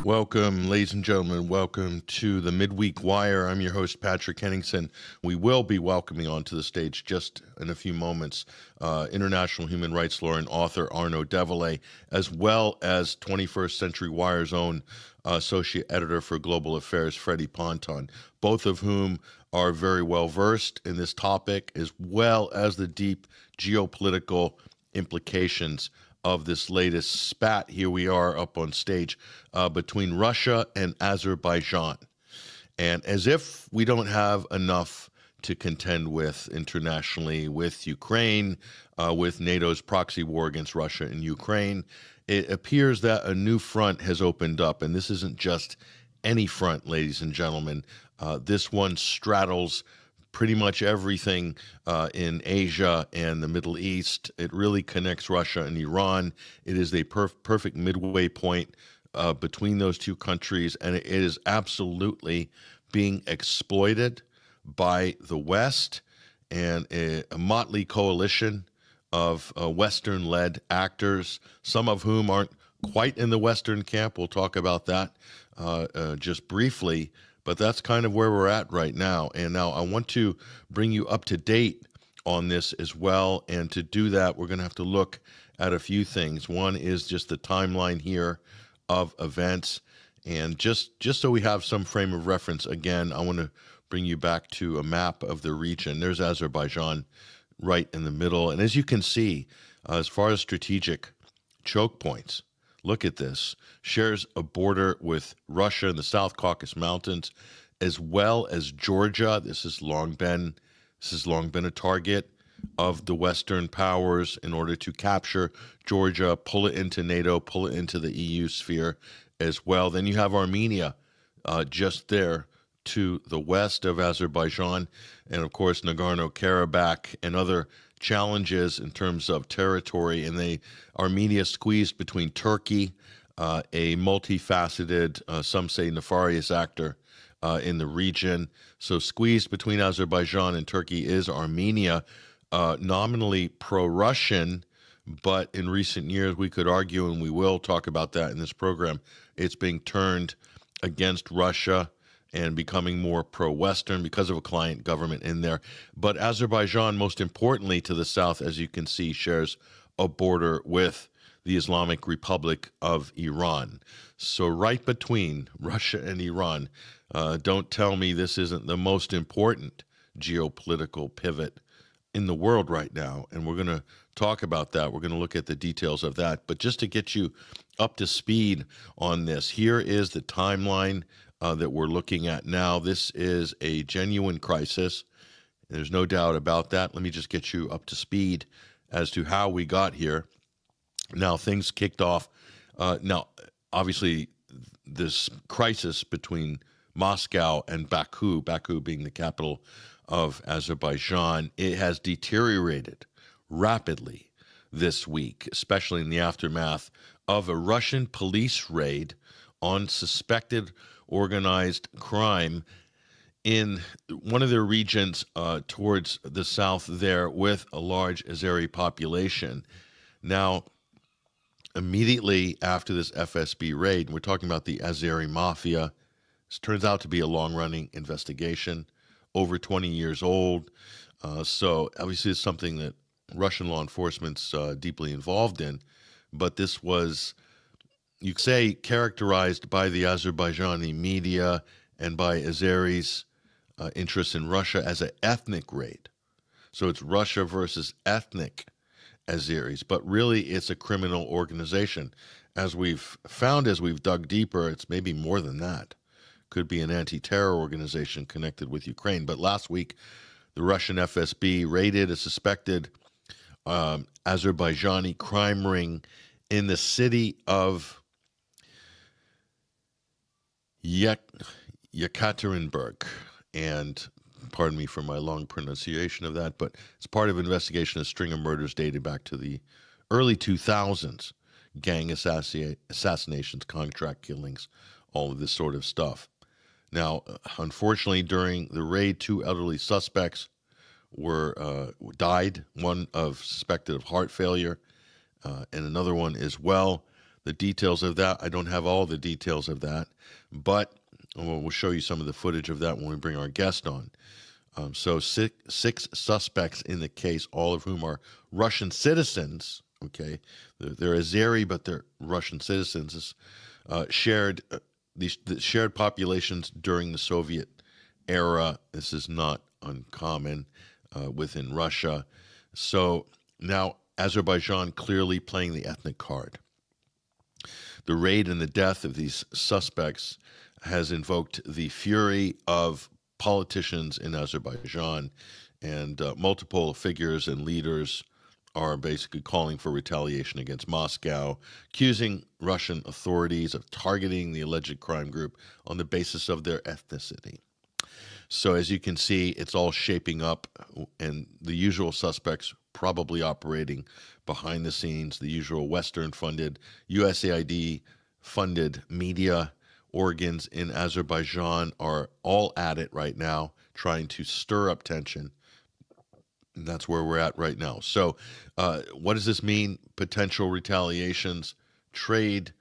Welcome, ladies and gentlemen. Welcome to the Midweek Wire. I'm your host, Patrick Henningsen. We will be welcoming onto the stage just in a few moments international human rights lawyer and author Arnaud Develay, as well as 21st Century Wire's own associate editor for global affairs, Freddie Ponton, both of whom are very well versed in this topic, as well as the deep geopolitical implications of this latest spat. Here we are up on stage between Russia and Azerbaijan. And as if we don't have enough to contend with internationally with Ukraine, with NATO's proxy war against Russia and Ukraine, it appears that a new front has opened up. And this isn't just any front, ladies and gentlemen. This one straddles pretty much everything in Asia and the Middle East. It really connects Russia and Iran. It is a perfect midway point between those two countries, and it is absolutely being exploited by the West and a motley coalition of Western-led actors, some of whom aren't quite in the Western camp. We'll talk about that just briefly. But that's kind of where we're at right now. And now I want to bring you up to date on this as well. And to do that, we're going to have to look at a few things. One is just the timeline here of events. And just so we have some frame of reference, again, I want to bring you back to a map of the region. There's Azerbaijan right in the middle. And as you can see, as far as strategic choke points, look at this. Shares a border with Russia in the South Caucasus Mountains, as well as Georgia. This has long been a target of the Western powers in order to capture Georgia, pull it into NATO, pull it into the EU sphere as well. Then you have Armenia just there to the west of Azerbaijan, and of course Nagorno-Karabakh and other challenges in terms of territory. And Armenia squeezed between Turkey, a multifaceted, some say nefarious actor in the region. So squeezed between Azerbaijan and Turkey is Armenia, nominally pro-Russian, but in recent years we could argue, and we will talk about that in this program, it's being turned against Russia and becoming more pro-Western because of a client government in there. But Azerbaijan, most importantly to the south, as you can see, shares a border with the Islamic Republic of Iran. So right between Russia and Iran, don't tell me this isn't the most important geopolitical pivot in the world right now. And we're going to talk about that. We're going to look at the details of that. But just to get you up to speed on this, here is the timeline that we're looking at now. This is a genuine crisis. There's no doubt about that. Let me just get you up to speed as to how we got here. Now, things kicked off. Now, obviously, this crisis between Moscow and Baku, Baku being the capital of Azerbaijan, it has deteriorated rapidly this week, especially in the aftermath of a Russian police raid on suspected organized crime in one of their regions towards the south there with a large Azeri population. Now, immediately after this FSB raid, we're talking about the Azeri mafia. This turns out to be a long-running investigation, over 20 years old. So obviously it's something that Russian law enforcement's deeply involved in. But this was, you could say, characterized by the Azerbaijani media and by Azeri's interest in Russia as an ethnic raid. So it's Russia versus ethnic Azeris, but really it's a criminal organization. As we've found, as we've dug deeper, it's maybe more than that. Could be an anti-terror organization connected with Ukraine. But last week, the Russian FSB raided a suspected Azerbaijani crime ring in the city of Yekaterinburg. And pardon me for my long pronunciation of that, but it's part of an investigation of a string of murders dated back to the early 2000s, gang assassinations, contract killings, all of this sort of stuff. Now, unfortunately, during the raid, 2 elderly suspects died, one suspected of heart failure, and another one as well. The details of that, I don't have all the details of that, but we'll show you some of the footage of that when we bring our guest on. So six suspects in the case, all of whom are Russian citizens. Okay, they're Azeri, but they're Russian citizens. Shared populations during the Soviet era. This is not uncommon within Russia. So now Azerbaijan clearly playing the ethnic card. The raid and the death of these suspects has invoked the fury of politicians in Azerbaijan, and multiple figures and leaders are basically calling for retaliation against Moscow, accusing Russian authorities of targeting the alleged crime group on the basis of their ethnicity. So as you can see, it's all shaping up, and the usual suspects probably operating behind the scenes, the usual Western-funded, USAID-funded media organs in Azerbaijan are all at it right now, trying to stir up tension. And that's where we're at right now. So what does this mean? Potential retaliations, trade,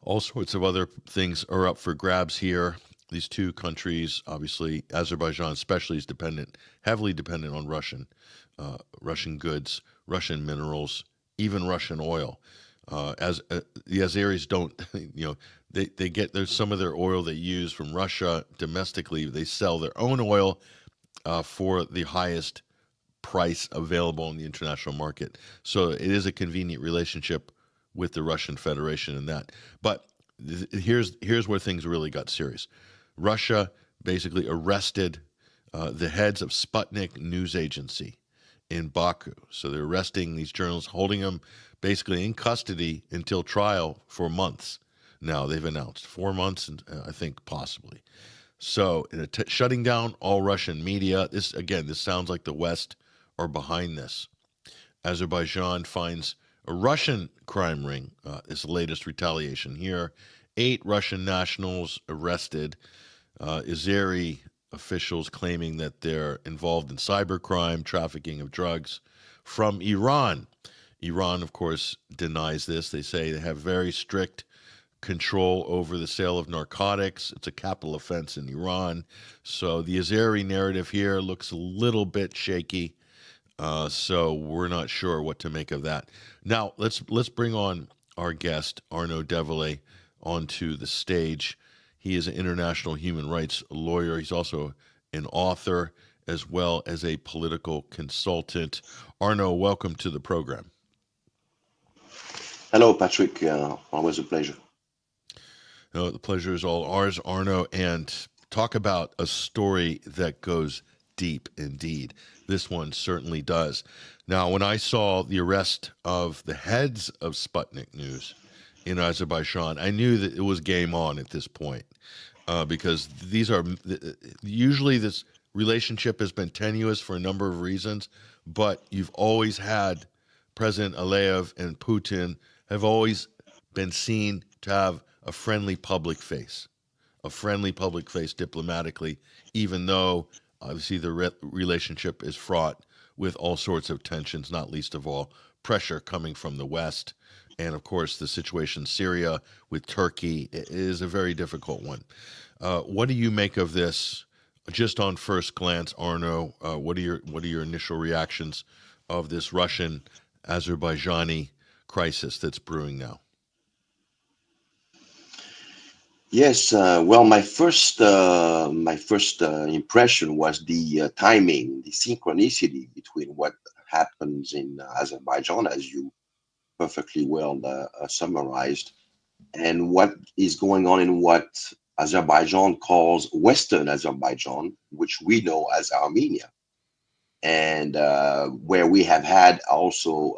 all sorts of other things are up for grabs here. These two countries, obviously, Azerbaijan especially, is heavily dependent on Russian goods, Russian minerals, even Russian oil. As the Azeris don't, there's some of their oil they use from Russia domestically. They sell their own oil for the highest price available in the international market. So it is a convenient relationship with the Russian Federation in that. But here's where things really got serious. Russia basically arrested the heads of Sputnik news agency in Baku. So they're arresting these journalists, holding them basically in custody until trial for months. Now they've announced 4 months, and I think possibly. So shutting down all Russian media. This sounds like the West are behind this. Azerbaijan finds a Russian crime ring. Is the latest retaliation here. 8 Russian nationals arrested. Azeri officials claiming that they're involved in cybercrime, trafficking of drugs from Iran. Iran, of course, denies this. They say they have very strict control over the sale of narcotics. It's a capital offense in Iran. So the Azeri narrative here looks a little bit shaky. So we're not sure what to make of that. Now, let's bring on our guest, Arnaud Develay, onto the stage. He is an international human rights lawyer. He's also an author as well as a political consultant. Arnaud, welcome to the program. Hello, Patrick. Always a pleasure. No, the pleasure is all ours, Arnaud. And talk about a story that goes deep indeed. This one certainly does. Now, when I saw the arrest of the heads of Sputnik News in Azerbaijan, I knew that it was game on at this point, because these are usually this relationship has been tenuous for a number of reasons, but you've always had President Aliyev and Putin have always been seen to have a friendly public face diplomatically, even though obviously the relationship is fraught with all sorts of tensions, not least of all pressure coming from the West. And of course, the situation in Syria with Turkey is a very difficult one. What do you make of this? Just on first glance, Arnaud, what are your initial reactions of this Russian Azerbaijani crisis that's brewing now? Yes, well, my first impression was the timing, the synchronicity between what happens in Azerbaijan, as you perfectly well summarized, and what is going on in what Azerbaijan calls Western Azerbaijan, which we know as Armenia, and where we have had also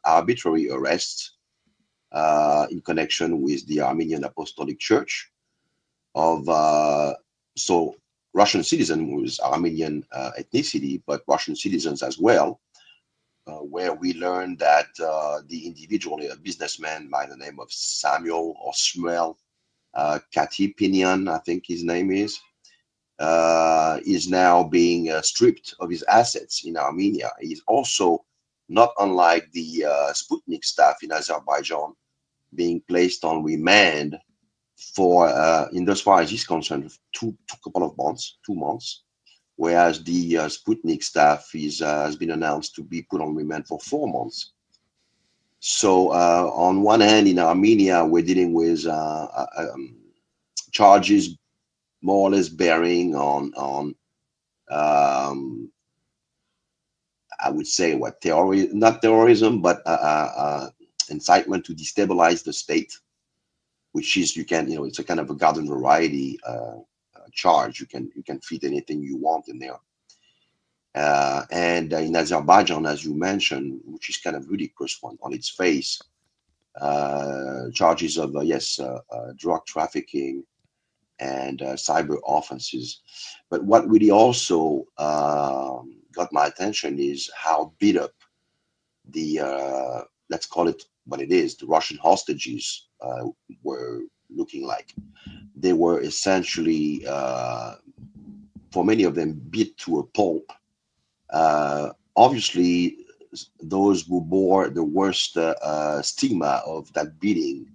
arbitrary arrests in connection with the Armenian Apostolic Church of so Russian citizen with Armenian ethnicity, but Russian citizens as well, where we learned that the individual, a businessman by the name of Samuel or Shmuel Katipinian, I think his name is now being stripped of his assets in Armenia. He's also not unlike the Sputnik staff in Azerbaijan, being placed on remand for, in as far as he's concerned, two couple of months, 2 months, whereas the Sputnik staff has been announced to be put on remand for 4 months. So on one hand, in Armenia, we're dealing with charges more or less bearing on I would say what not terrorism, but incitement to destabilize the state, which is it's a kind of a garden variety charge. You can fit anything you want in there. And in Azerbaijan, as you mentioned, which is kind of ludicrous one on its face, charges of drug trafficking and cyber offenses. But what really also got my attention is how beat up the let's call it what it is, the Russian hostages were looking like. They were essentially, for many of them, beat to a pulp. Obviously, those who bore the worst stigma of that beating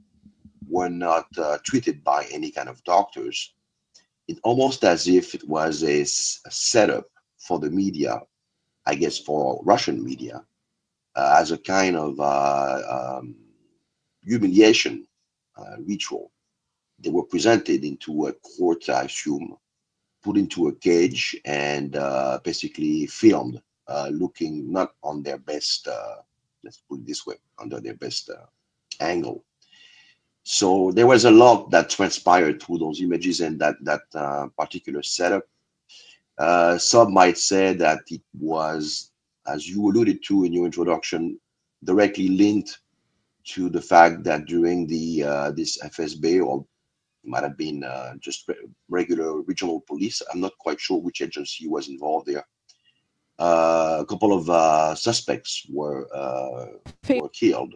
were not treated by any kind of doctors. It almost as if it was a setup for the media, I guess for Russian media, as a kind of humiliation ritual. They were presented into a court, I assume, put into a cage, and basically filmed, looking not on their best, let's put it this way, under their best angle. So there was a lot that transpired through those images and that particular setup. Some might say that it was, as you alluded to in your introduction, directly linked to the fact that during the this FSB, or it might have been just regular regional police, I'm not quite sure which agency was involved there. A couple of suspects were killed,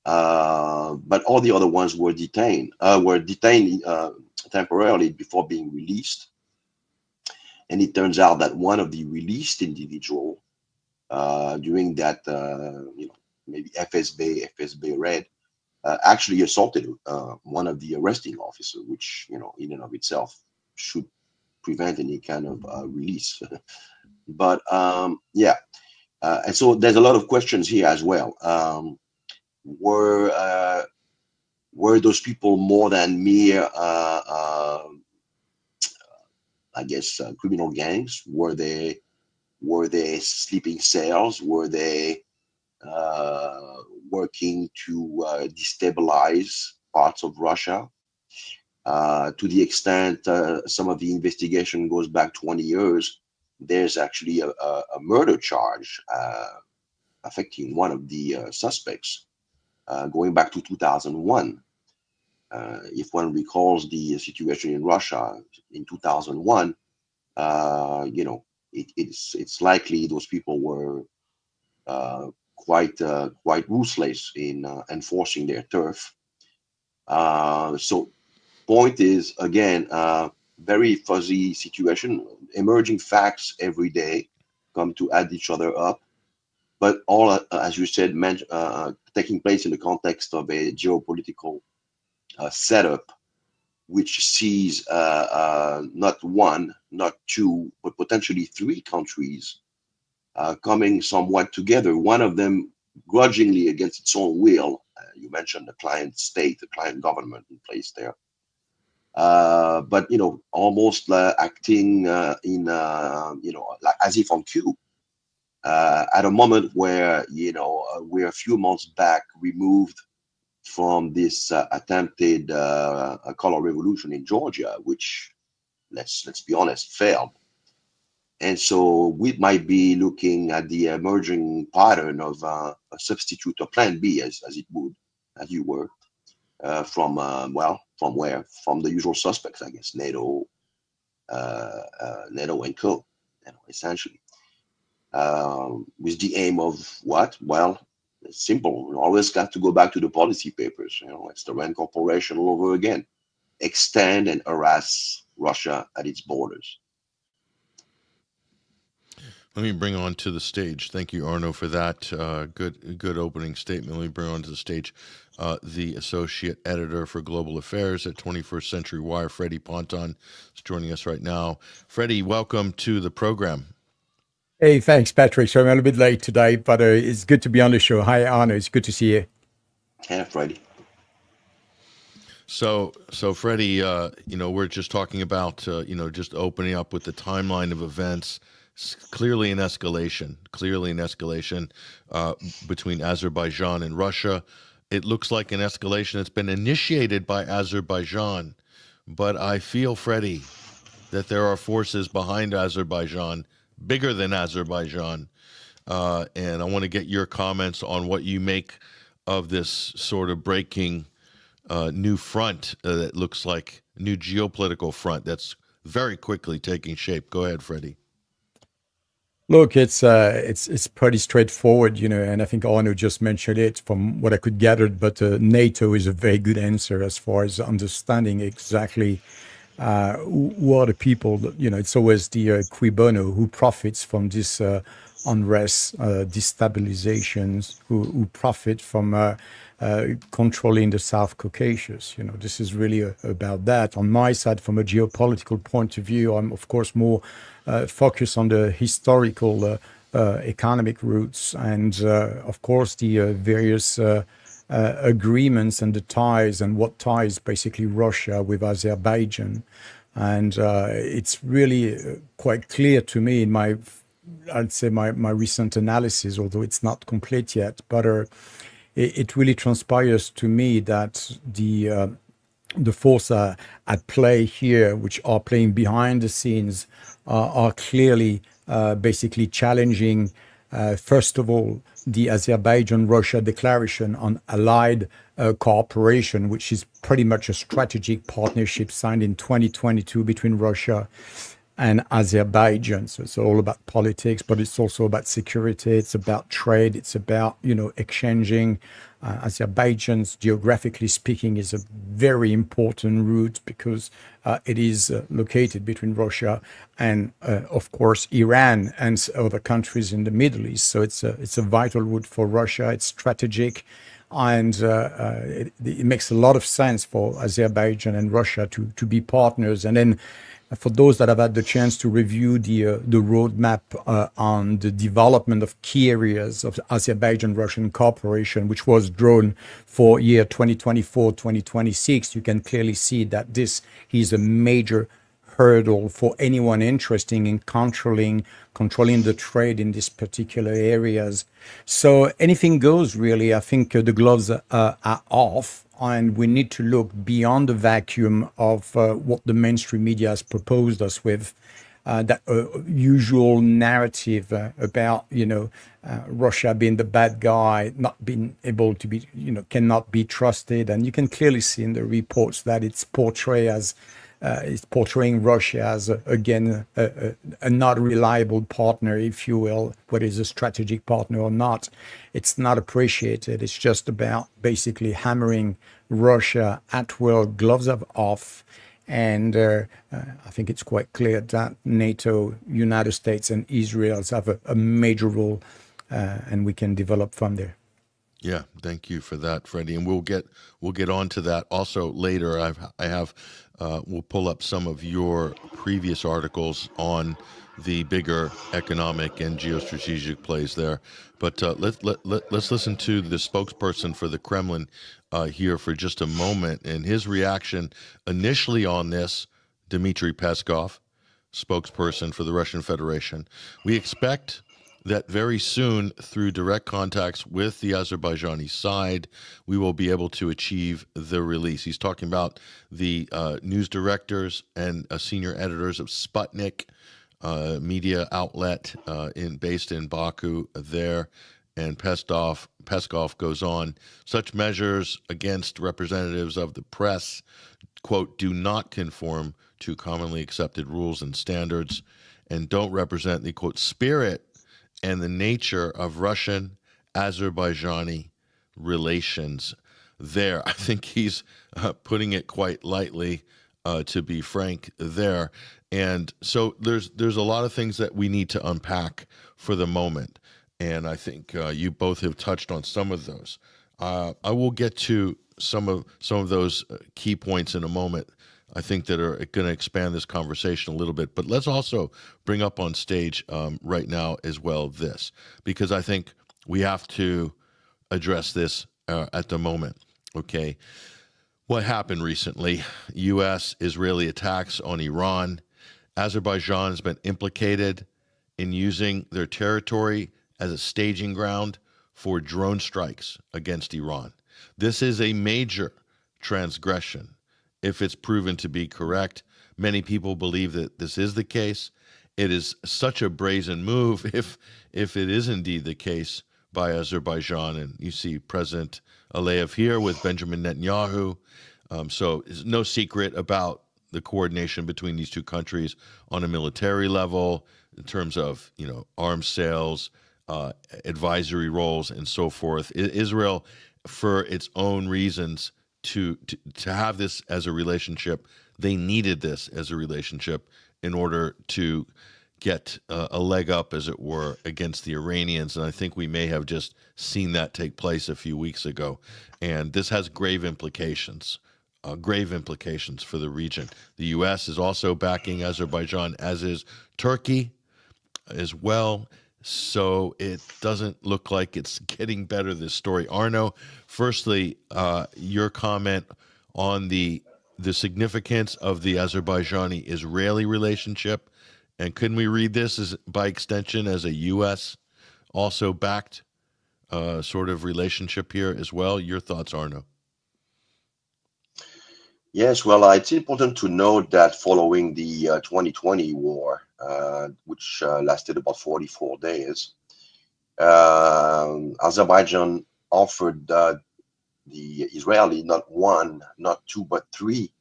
but all the other ones were detained temporarily before being released. And it turns out that one of the released individual during that maybe FSB raid actually assaulted one of the arresting officers, which in and of itself should prevent any kind of release. But yeah, and so there's a lot of questions here as well. Were those people more than mere, I guess, criminal gangs? Were they sleeping cells? Were they working to destabilize parts of Russia? To the extent some of the investigation goes back 20 years, there's actually a murder charge affecting one of the suspects going back to 2001. If one recalls the situation in Russia in 2001, it's likely those people were quite ruthless in enforcing their turf. So point is, again, very fuzzy situation. Emerging facts every day come to add each other up, but all, as you said, taking place in the context of a geopolitical setup, which sees not one, not two, but potentially three countries coming somewhat together. One of them grudgingly against its own will. You mentioned the client state, the client government in place there. But almost acting in like as if on cue at a moment where we're a few months back removed from this attempted color revolution in Georgia, which let's be honest failed. And so we might be looking at the emerging pattern of a substitute, or plan B, as you were, from where? From the usual suspects, I guess, NATO and co, essentially, with the aim of what? Well, it's simple. We always got to go back to the policy papers. It's the Rand Corporation all over again. Extend and harass Russia at its borders. Let me bring on to the stage. Thank you, Arnaud, for that good opening statement. Let me bring on to the stage the associate editor for global affairs at 21st Century Wire, Freddie Ponton, is joining us right now. Freddie, welcome to the program. Hey, thanks, Patrick. So I'm a little bit late today, but it's good to be on the show. Hi, Arnaud. It's good to see you. Yeah, Freddie. So Freddie, we're just talking about, just opening up with the timeline of events. Clearly an escalation between Azerbaijan and Russia. It looks like an escalation that's been initiated by Azerbaijan, but I feel, Freddie, that there are forces behind Azerbaijan, bigger than Azerbaijan, and I want to get your comments on what you make of this sort of breaking new front that looks like a new geopolitical front that's very quickly taking shape. Go ahead, Freddie. Look, it's pretty straightforward, and I think Arnaud just mentioned it from what I could gather, but NATO is a very good answer as far as understanding exactly who are the people. It's always the cui bono, who profits from this unrest, destabilizations, who profit from controlling the South Caucasus. This is really about that. On my side, from a geopolitical point of view, I'm of course more focused on the historical economic roots and of course the various agreements and the ties and what ties basically Russia with Azerbaijan. And it's really quite clear to me in I'd say my recent analysis, although it's not complete yet, but it really transpires to me that the forces at play here, which are playing behind the scenes, are clearly basically challenging, first of all, the Azerbaijan-Russia declaration on allied cooperation, which is pretty much a strategic partnership signed in 2022 between Russia and Azerbaijan. So it's all about politics, but it's also about security. It's about trade. It's about, exchanging. Azerbaijan's, geographically speaking, is a very important route because it is located between Russia and, of course, Iran and other countries in the Middle East. So it's a vital route for Russia. It's strategic. And it makes a lot of sense for Azerbaijan and Russia to be partners. And then for those that have had the chance to review the roadmap on the development of key areas of Azerbaijan-Russian cooperation, which was drawn for year 2024-2026, you can clearly see that this is a major hurdle for anyone interested in controlling the trade in these particular areas. So anything goes, really. I think the gloves are off, and we need to look beyond the vacuum of what the mainstream media has proposed us with, that usual narrative about, Russia being the bad guy, not being able to be, cannot be trusted. And you can clearly see in the reports that it's portraying Russia as, again, a not reliable partner, if you will, whether it's a strategic partner or not. It's not appreciated. It's just about basically hammering Russia at will, gloves are off. And I think it's quite clear that NATO, United States, and Israel have a major role, and we can develop from there. Yeah, thank you for that, Freddie. And we'll get on to that also later. We'll pull up some of your previous articles on the bigger economic and geostrategic plays there. But let's listen to the spokesperson for the Kremlin here for just a moment, and his reaction initially on this. Dmitry Peskov, spokesperson for the Russian Federation. We expect that very soon, through direct contacts with the Azerbaijani side, we will be able to achieve the release. He's talking about the news directors and senior editors of Sputnik, media outlet based in Baku there. And Peskov goes on, such measures against representatives of the press, quote, do not conform to commonly accepted rules and standards and don't represent the, quote, spirit and the nature of Russian-Azerbaijani relations there. I think he's putting it quite lightly, to be frank, there. And so there's a lot of things that we need to unpack for the moment, and I think you both have touched on some of those. I will get to some of those key points in a moment, I think, that are going to expand this conversation a little bit. But let's also bring up on stage right now as well this, because I think we have to address this at the moment. Okay, what happened recently? U.S.-Israeli attacks on Iran. Azerbaijan has been implicated in using their territory as a staging ground for drone strikes against Iran. This is a major transgression if it's proven to be correct. Many people believe that this is the case. It is such a brazen move if it is indeed the case by Azerbaijan. And you see President Aliyev here with Benjamin Netanyahu. So it's no secret about the coordination between these two countries on a military level in terms of, arms sales, advisory roles, and so forth. Israel, for its own reasons, to have this as a relationship, they needed this as a relationship in order to get a leg up, as it were, against the Iranians. And I think we may have just seen that take place a few weeks ago. And this has grave implications for the region. The U.S. is also backing Azerbaijan, as is Turkey as well. So it doesn't look like it's getting better, this story. Arnaud, firstly, your comment on the significance of the Azerbaijani-Israeli relationship, and couldn't we read this as, by extension, as a U.S. also backed sort of relationship here as well? Your thoughts, Arnaud? Yes, well, it's important to note that following the 2020 war, which lasted about 44 days, Azerbaijan offered the Israeli not one, not two, but three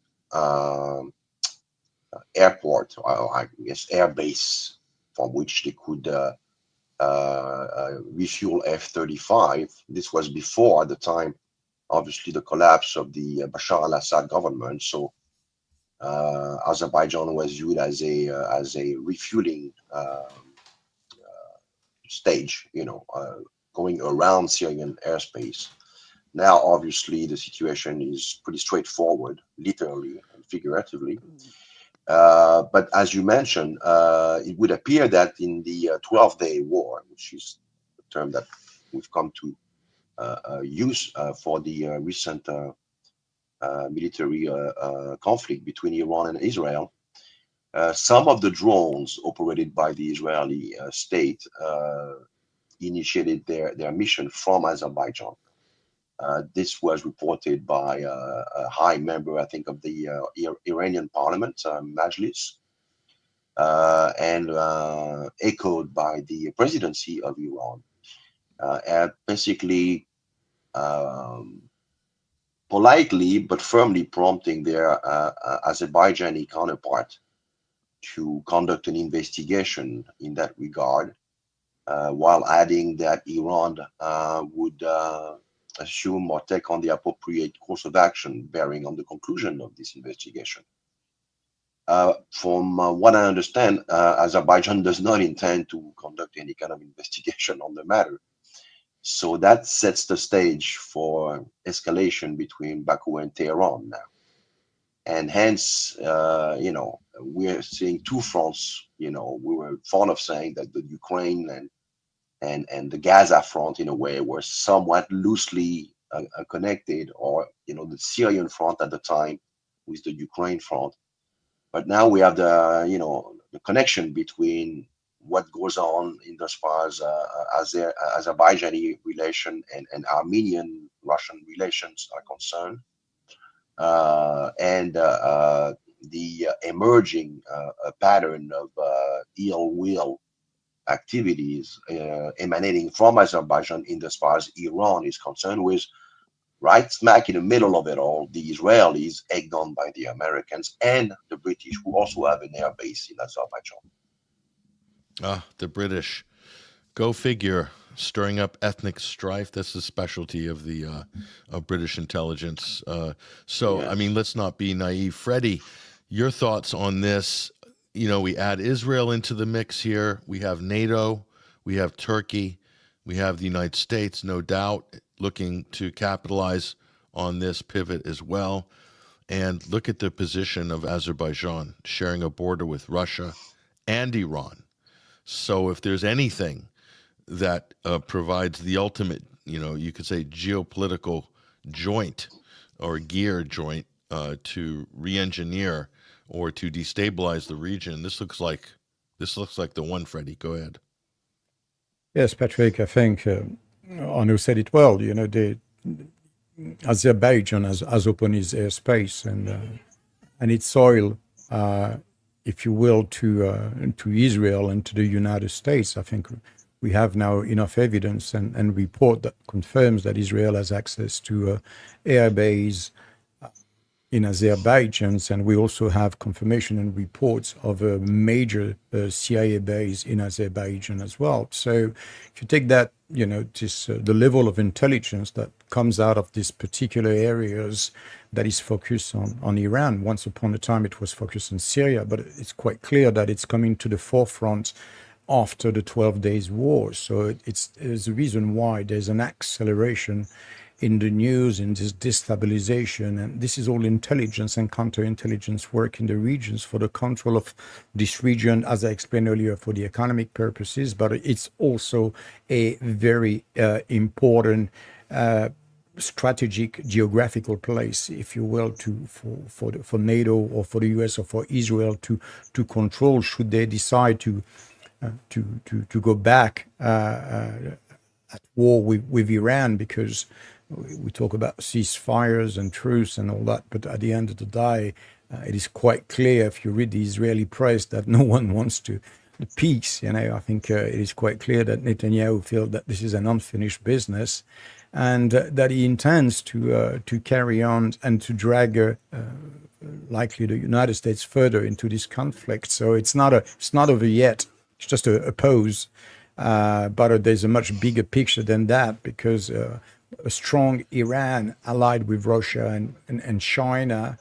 airport, I guess, air base from which they could refuel F-35. This was before, at the time, obviously, the collapse of the Bashar al-Assad government. So Azerbaijan was viewed as a refueling stage, going around Syrian airspace. Now, obviously, the situation is pretty straightforward, literally and figuratively. But as you mentioned, it would appear that in the 12-day war, which is the term that we've come to use for the recent military conflict between Iran and Israel, some of the drones operated by the Israeli state initiated their mission from Azerbaijan. This was reported by a high member, I think, of the Iranian parliament, Majlis, and echoed by the presidency of Iran. And basically, politely but firmly prompting their Azerbaijani counterpart to conduct an investigation in that regard, while adding that Iran would assume or take on the appropriate course of action bearing on the conclusion of this investigation. From what I understand, Azerbaijan does not intend to conduct any kind of investigation on the matter. So that sets the stage for escalation between Baku and Tehran now. And hence, we're seeing two fronts. We were fond of saying that the Ukraine and the Gaza front, in a way, were somewhat loosely connected, or, the Syrian front at the time with the Ukraine front. But now we have the connection between what goes on in as far as Azerbaijani relation and Armenian-Russian relations are concerned, and the emerging pattern of ill will activities emanating from Azerbaijan in as far as Iran is concerned, with right smack in the middle of it all, the Israelis, egged on by the Americans and the British, who also have an air base in Azerbaijan. The British, go figure, stirring up ethnic strife. That's the specialty of the of British intelligence. So, yes. I mean, let's not be naive. Freddie, your thoughts on this? we add Israel into the mix here. We have NATO, we have Turkey, we have the United States, no doubt, looking to capitalize on this pivot as well. And look at the position of Azerbaijan, sharing a border with Russia and Iran. So if there's anything that provides the ultimate, you could say geopolitical joint or gear joint to re-engineer or to destabilize the region, this looks like the one. Freddie, go ahead. Yes, Patrick, I think Arnaud said it well. Azerbaijan has opened its airspace and its soil, if you will, to Israel and to the United States. I think we have now enough evidence and report that confirms that Israel has access to air base in Azerbaijan, and we also have confirmation and reports of a major CIA base in Azerbaijan as well. So if you take that, the level of intelligence that comes out of these particular areas that is focused on Iran. Once upon a time, it was focused on Syria, but it's quite clear that it's coming to the forefront after the 12 days war. So there's a reason why there's an acceleration in the news, in this destabilization, and this is all intelligence and counterintelligence work in the regions for the control of this region, as I explained earlier, for the economic purposes, but it's also a very important strategic geographical place, if you will, for NATO or for the US or for Israel to control should they decide to go back at war with Iran, because we talk about ceasefires and truce and all that, but at the end of the day, it is quite clear if you read the Israeli press that no one wants the peace. I think it is quite clear that Netanyahu feels that this is an unfinished business, and that he intends to carry on and to drag likely the United States further into this conflict. So it's not over yet. It's just a pause, but there's a much bigger picture than that, because a strong Iran allied with Russia and China,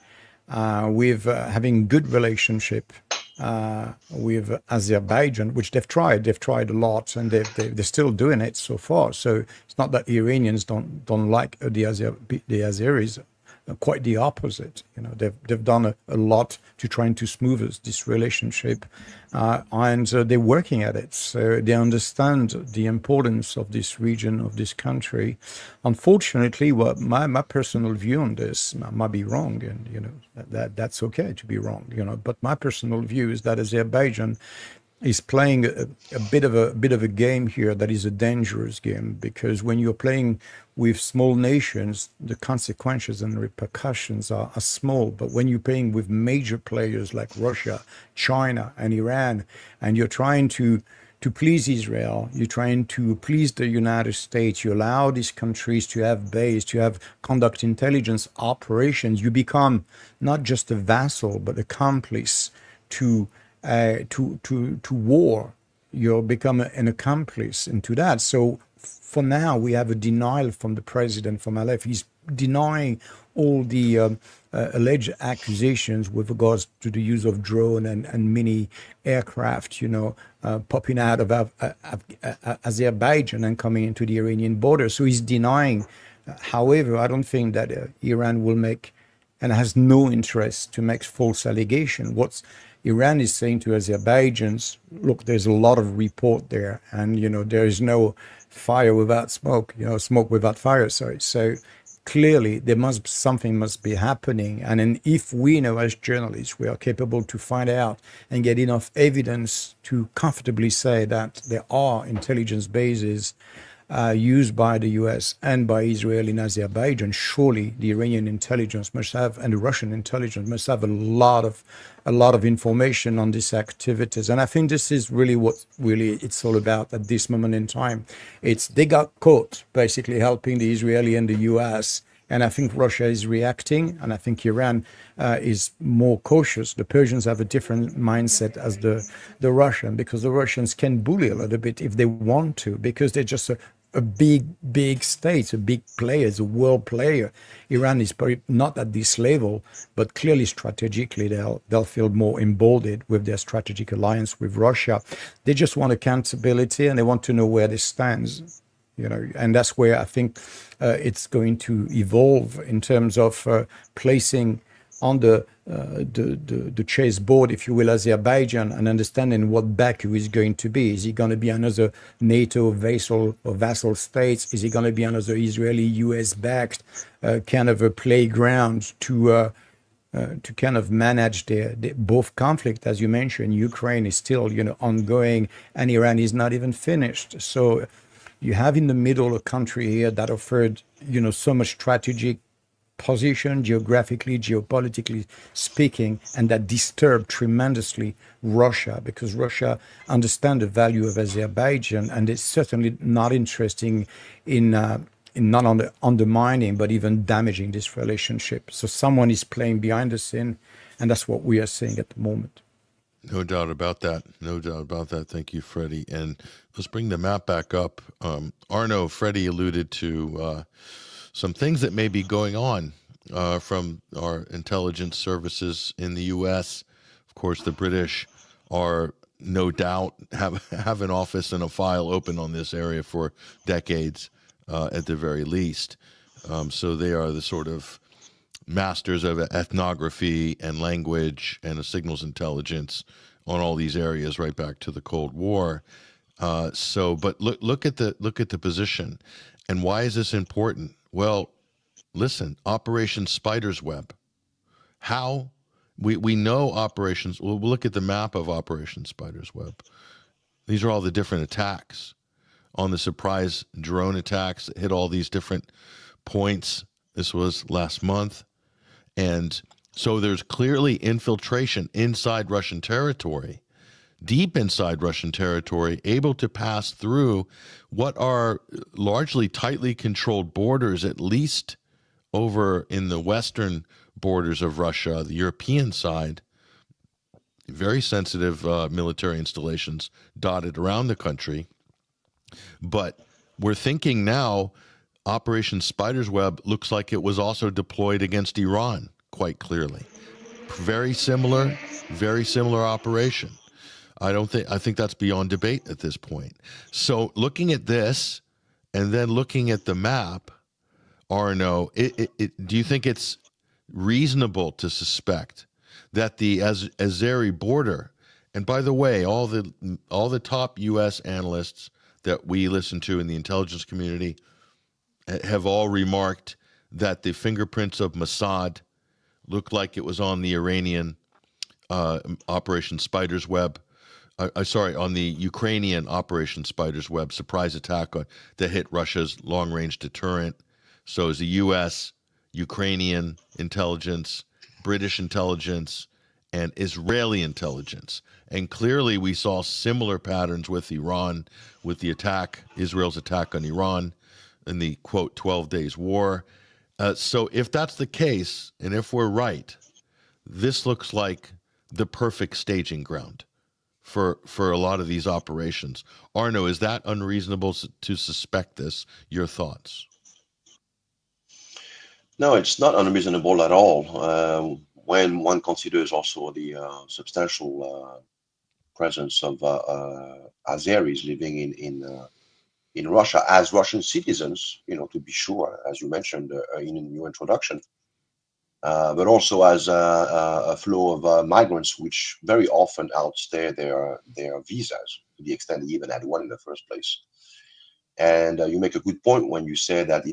with having good relationship with Azerbaijan, which they've tried a lot, and they're still doing it so far. So it's not that the Iranians don't like the Azeris. Quite the opposite. They've done a lot to trying to smooth this relationship, and they're working at it. So they understand the importance of this region, of this country. Unfortunately, my personal view on this might be wrong, and that's okay to be wrong. But my personal view is that Azerbaijan is playing a bit of a game here that is a dangerous game, because when you're playing with small nations, the consequences and repercussions are small. But when you're playing with major players like Russia, China, and Iran, and you're trying to please Israel, you're trying to please the United States, you allow these countries to have base, to conduct intelligence operations, you become not just a vassal, but accomplice to war. You'll become an accomplice into that. So for now, we have a denial from the president, from Alef. He's denying all the alleged accusations with regards to the use of drone and mini aircraft, popping out of Azerbaijan and coming into the Iranian border. So he's denying. However, I don't think that Iran will make, and has no interest to make, false allegation. What Iran is saying to Azerbaijans, look, there's a lot of report there, and there is no fire without smoke, smoke without fire. Sorry. So clearly, something must be happening, and then if we know as journalists we are capable to find out and get enough evidence to comfortably say that there are intelligence bases used by the US and by Israel in Azerbaijan, surely the Iranian intelligence must have, and the Russian intelligence must have a lot of information on these activities. And I think this is really what it's all about at this moment in time. They got caught basically helping the Israeli and the US. And I think Russia is reacting, and I think Iran is more cautious. The Persians have a different mindset as the Russian, because the Russians can bully a little bit if they want to, because they're just a big state, a big player, a world player. Iran is probably not at this level, but clearly strategically they'll feel more emboldened with their strategic alliance with Russia. They just want accountability and they want to know where they stand. And that's where I think it's going to evolve in terms of placing on the chessboard, if you will, Azerbaijan, and understanding what Baku is going to be. Is he going to be another NATO vassal state? Is he going to be another Israeli, US-backed kind of a playground to kind of manage their both conflict? As you mentioned, Ukraine is still ongoing, and Iran is not even finished. So you have in the middle a country here that offered so much strategic position, geographically, geopolitically speaking, and that disturbed tremendously Russia, because Russia understands the value of Azerbaijan, and it's certainly not interested in not undermining, but even damaging this relationship. So someone is playing behind the scene, and that's what we are seeing at the moment. No doubt about that. No doubt about that. Thank you, Freddie. And let's bring the map back up. Arnaud, Freddie alluded to some things that may be going on from our intelligence services in the U.S. Of course, the British are no doubt have an office and a file open on this area for decades, at the very least. So they are the sort of masters of ethnography and language and a signals intelligence on all these areas, right back to the Cold War. But look at the position, and why is this important? Well, listen, Operation Spider's Web. How we know operations. We'll look at the map of Operation Spider's Web. These are all the different attacks on the surprise drone attacks that hit all these different points. This was last month. And so there's clearly infiltration inside Russian territory, deep inside Russian territory, able to pass through what are largely tightly controlled borders, at least over in the western borders of Russia, the European side. Very sensitive military installations dotted around the country. But we're thinking now Operation Spider's Web looks like it was also deployed against Iran, quite clearly. Very similar operation. I think that's beyond debate at this point. So looking at this and then looking at the map, Arnaud, do you think it's reasonable to suspect that the Azeri border, and by the way, all the top U.S. analysts that we listen to in the intelligence community have all remarked that the fingerprints of Mossad looked like it was on the Iranian Operation Spider's Web. On the Ukrainian Operation Spider's Web surprise attack that hit Russia's long-range deterrent. So is the U.S., Ukrainian intelligence, British intelligence, and Israeli intelligence. And clearly we saw similar patterns with Iran, with the attack, Israel's attack on Iran in the, quote, 12 days war. So if that's the case, and if we're right, this looks like the perfect staging ground for a lot of these operations. Arnaud, is that unreasonable to suspect this? Your thoughts? No, it's not unreasonable at all. When one considers also the substantial presence of Azeris living in Russia as Russian citizens, to be sure, as you mentioned in your introduction, but also as a flow of migrants, which very often outstay their visas to the extent they even had one in the first place. And you make a good point when you say that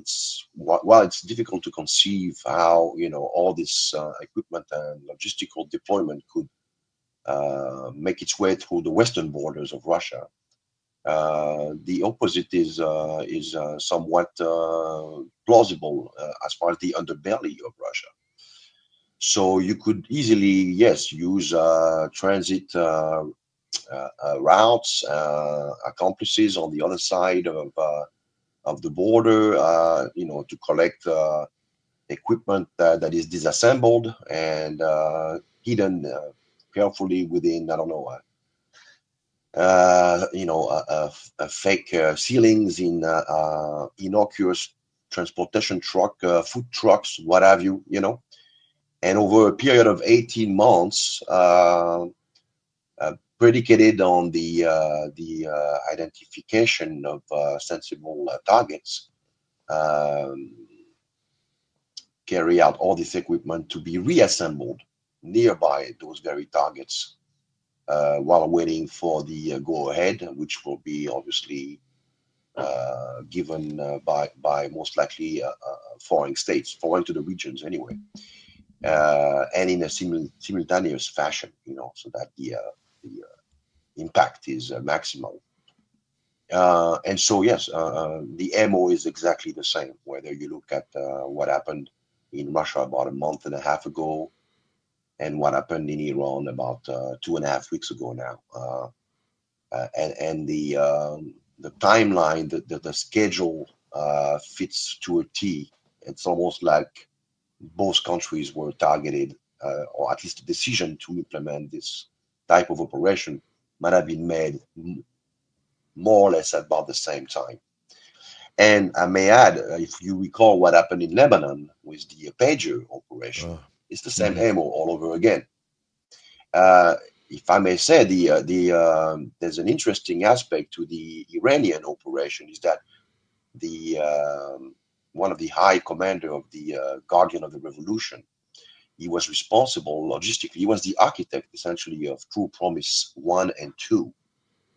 while it's difficult to conceive how all this equipment and logistical deployment could make its way through the western borders of Russia. The opposite is somewhat plausible as far as the underbelly of Russia. So you could easily, yes, use transit routes, accomplices on the other side of the border, to collect equipment that is disassembled and hidden carefully within, I don't know, fake ceilings in innocuous transportation truck, food trucks, what have you, and over a period of 18 months, predicated on the identification of sensible targets, carry out all this equipment to be reassembled nearby those very targets while waiting for the go-ahead, which will be obviously given by most likely foreign states, foreign to the regions anyway, and in a simultaneous fashion, so that the impact is maximal. And so, yes, the MO is exactly the same, whether you look at what happened in Russia about a month and a half ago, and what happened in Iran about 2.5 weeks ago now. And the timeline, the schedule fits to a T. It's almost like both countries were targeted, or at least the decision to implement this type of operation might have been made more or less at about the same time. And I may add, if you recall what happened in Lebanon with the pager operation, it's the same MO all over again. If I may say, there's an interesting aspect to the Iranian operation, is that one of the high commander of the Guardian of the Revolution, he was responsible logistically. He was the architect essentially of True Promise 1 and 2,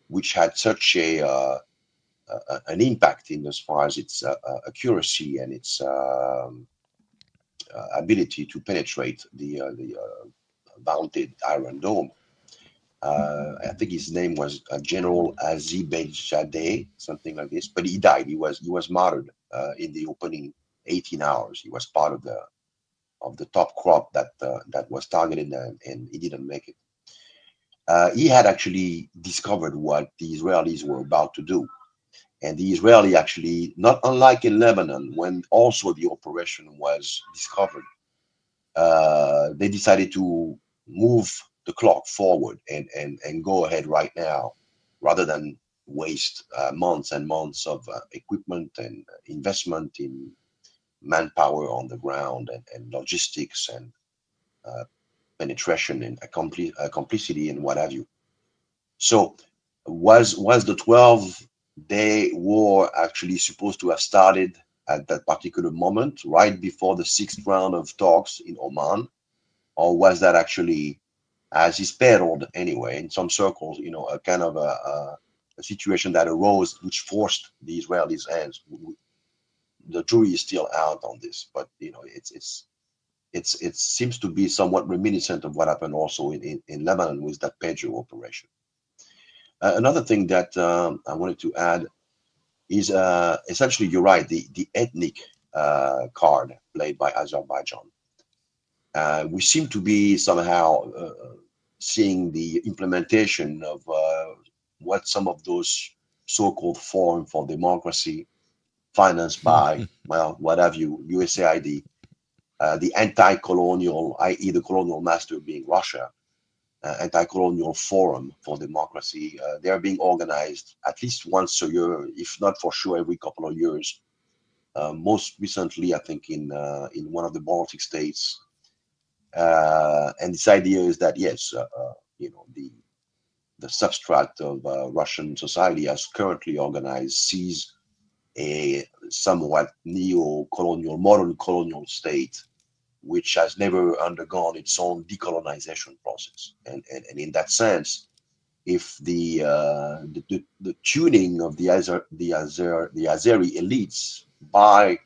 which had such an impact in as far as its accuracy and its ability to penetrate the vaunted Iron Dome. I think his name was General Azibejadeh, something like this. But he died. He was martyred in the opening 18 hours. He was part of the top crop that was targeted, and he didn't make it. He had actually discovered what the Israelis were about to do. And the Israeli actually, not unlike in Lebanon, when also the operation was discovered, they decided to move the clock forward and go ahead right now, rather than waste months and months of equipment and investment in manpower on the ground and logistics and penetration and complicity and what have you. So was the 12-day war actually supposed to have started at that particular moment, right before the 6th round of talks in Oman? Or was that actually, as is peddled anyway, in some circles, a kind of a situation that arose which forced the Israelis' hands? The jury is still out on this, but it seems to be somewhat reminiscent of what happened also in Lebanon with that pager operation. Another thing that I wanted to add is essentially, you're right, the ethnic card played by Azerbaijan. We seem to be somehow seeing the implementation of what some of those so-called Forum for Democracy, financed by, well, what have you, USAID, the anti-colonial, i.e. the colonial master being Russia, anti-colonial Forum for Democracy. They are being organized at least once a year, if not for sure every couple of years. Most recently, I think in one of the Baltic states. And this idea is that, yes, the substract of Russian society as currently organized sees a somewhat neo-colonial, modern colonial state, which has never undergone its own decolonization process. And in that sense, if the tuning of the Azeri elites by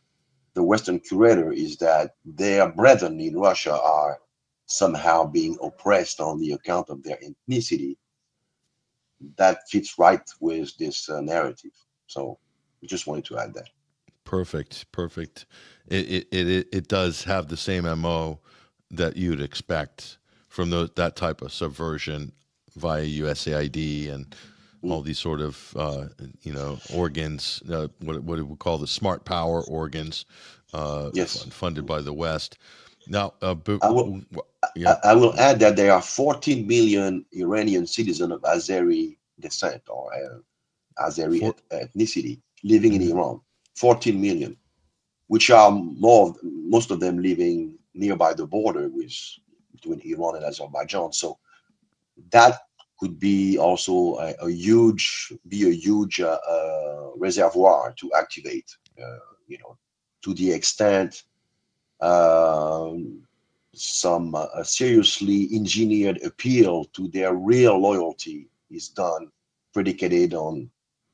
the Western curator is that their brethren in Russia are somehow being oppressed on the account of their ethnicity, that fits right with this narrative. So I just wanted to add that. Perfect. It does have the same MO that you'd expect from that type of subversion via USAID and all these sort of organs, what we call the smart power organs, yes, funded by the West. Now, I will add that there are 14 million Iranian citizens of Azeri descent or Azeri ethnicity living in Iran, 14 million, which are most of them living nearby the border between Iran and Azerbaijan. So that could be also a huge reservoir to activate, to the extent some seriously engineered appeal to their real loyalty is done, predicated on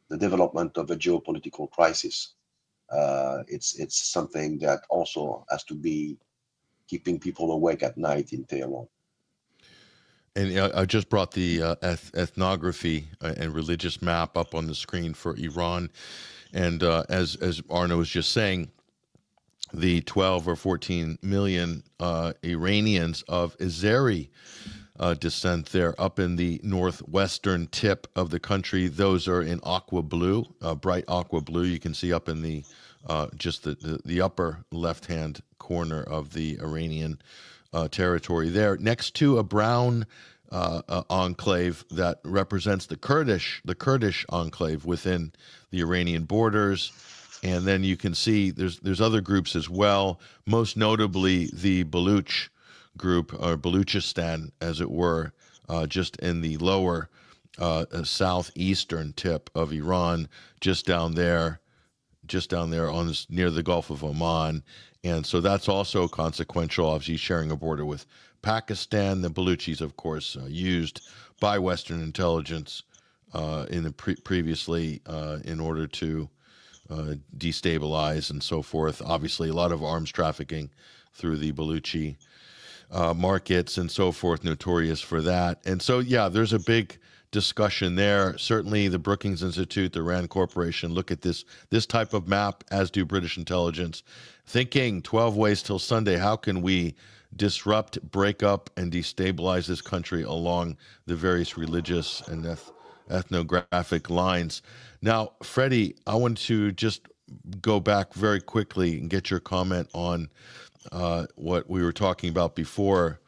the development of a geopolitical crisis. It's something that also has to be keeping people awake at night in Tehran. And I just brought the ethnography and religious map up on the screen for Iran. And as Arnaud was just saying, the 12 or 14 million Iranians of Azeri descent there up in the northwestern tip of the country. Those are in aqua blue, bright aqua blue. You can see up in the just the upper left-hand corner of the Iranian territory there, next to a brown enclave that represents the Kurdish enclave within the Iranian borders. And then you can see there's other groups as well, most notably the Baluch group, or Baluchistan, as it were, just in the lower southeastern tip of Iran, just down there on this, near the Gulf of Oman. And so that's also consequential, obviously sharing a border with Pakistan. The Baluchis, of course, used by Western intelligence previously in order to destabilize and so forth. Obviously, a lot of arms trafficking through the Baluchi markets and so forth, notorious for that. And so, yeah, there's a big discussion there. Certainly, the Brookings Institute, the RAND Corporation, look at this type of map, as do British intelligence, thinking 12 ways till Sunday. How can we disrupt, break up, and destabilize this country along the various religious and ethnographic lines? Now, Freddie, I want to just go back very quickly and get your comment on what we were talking about before.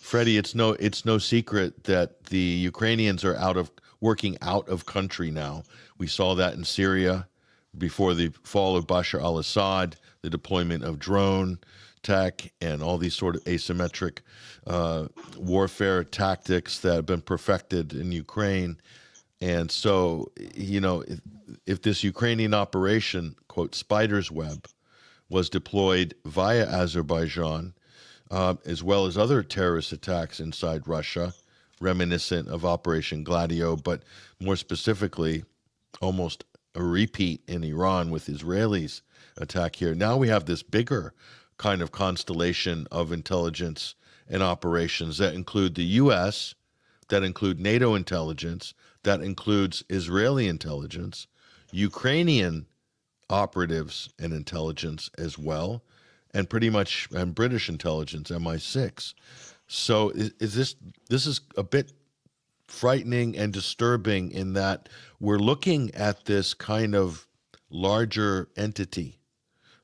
Freddie, it's no secret that the Ukrainians are working out of country now. We saw that in Syria before the fall of Bashar al-Assad, the deployment of drone tech and all these sort of asymmetric warfare tactics that have been perfected in Ukraine. And so, if this Ukrainian operation, quote, Spider's Web, was deployed via Azerbaijan, as well as other terrorist attacks inside Russia, reminiscent of Operation Gladio, but more specifically, almost a repeat in Iran with Israelis attack here. Now we have this bigger kind of constellation of intelligence and operations that include the U.S., that include NATO intelligence, that includes Israeli intelligence, Ukrainian operatives and intelligence as well, and pretty much British intelligence, MI6. So this is a bit frightening and disturbing in that we're looking at this kind of larger entity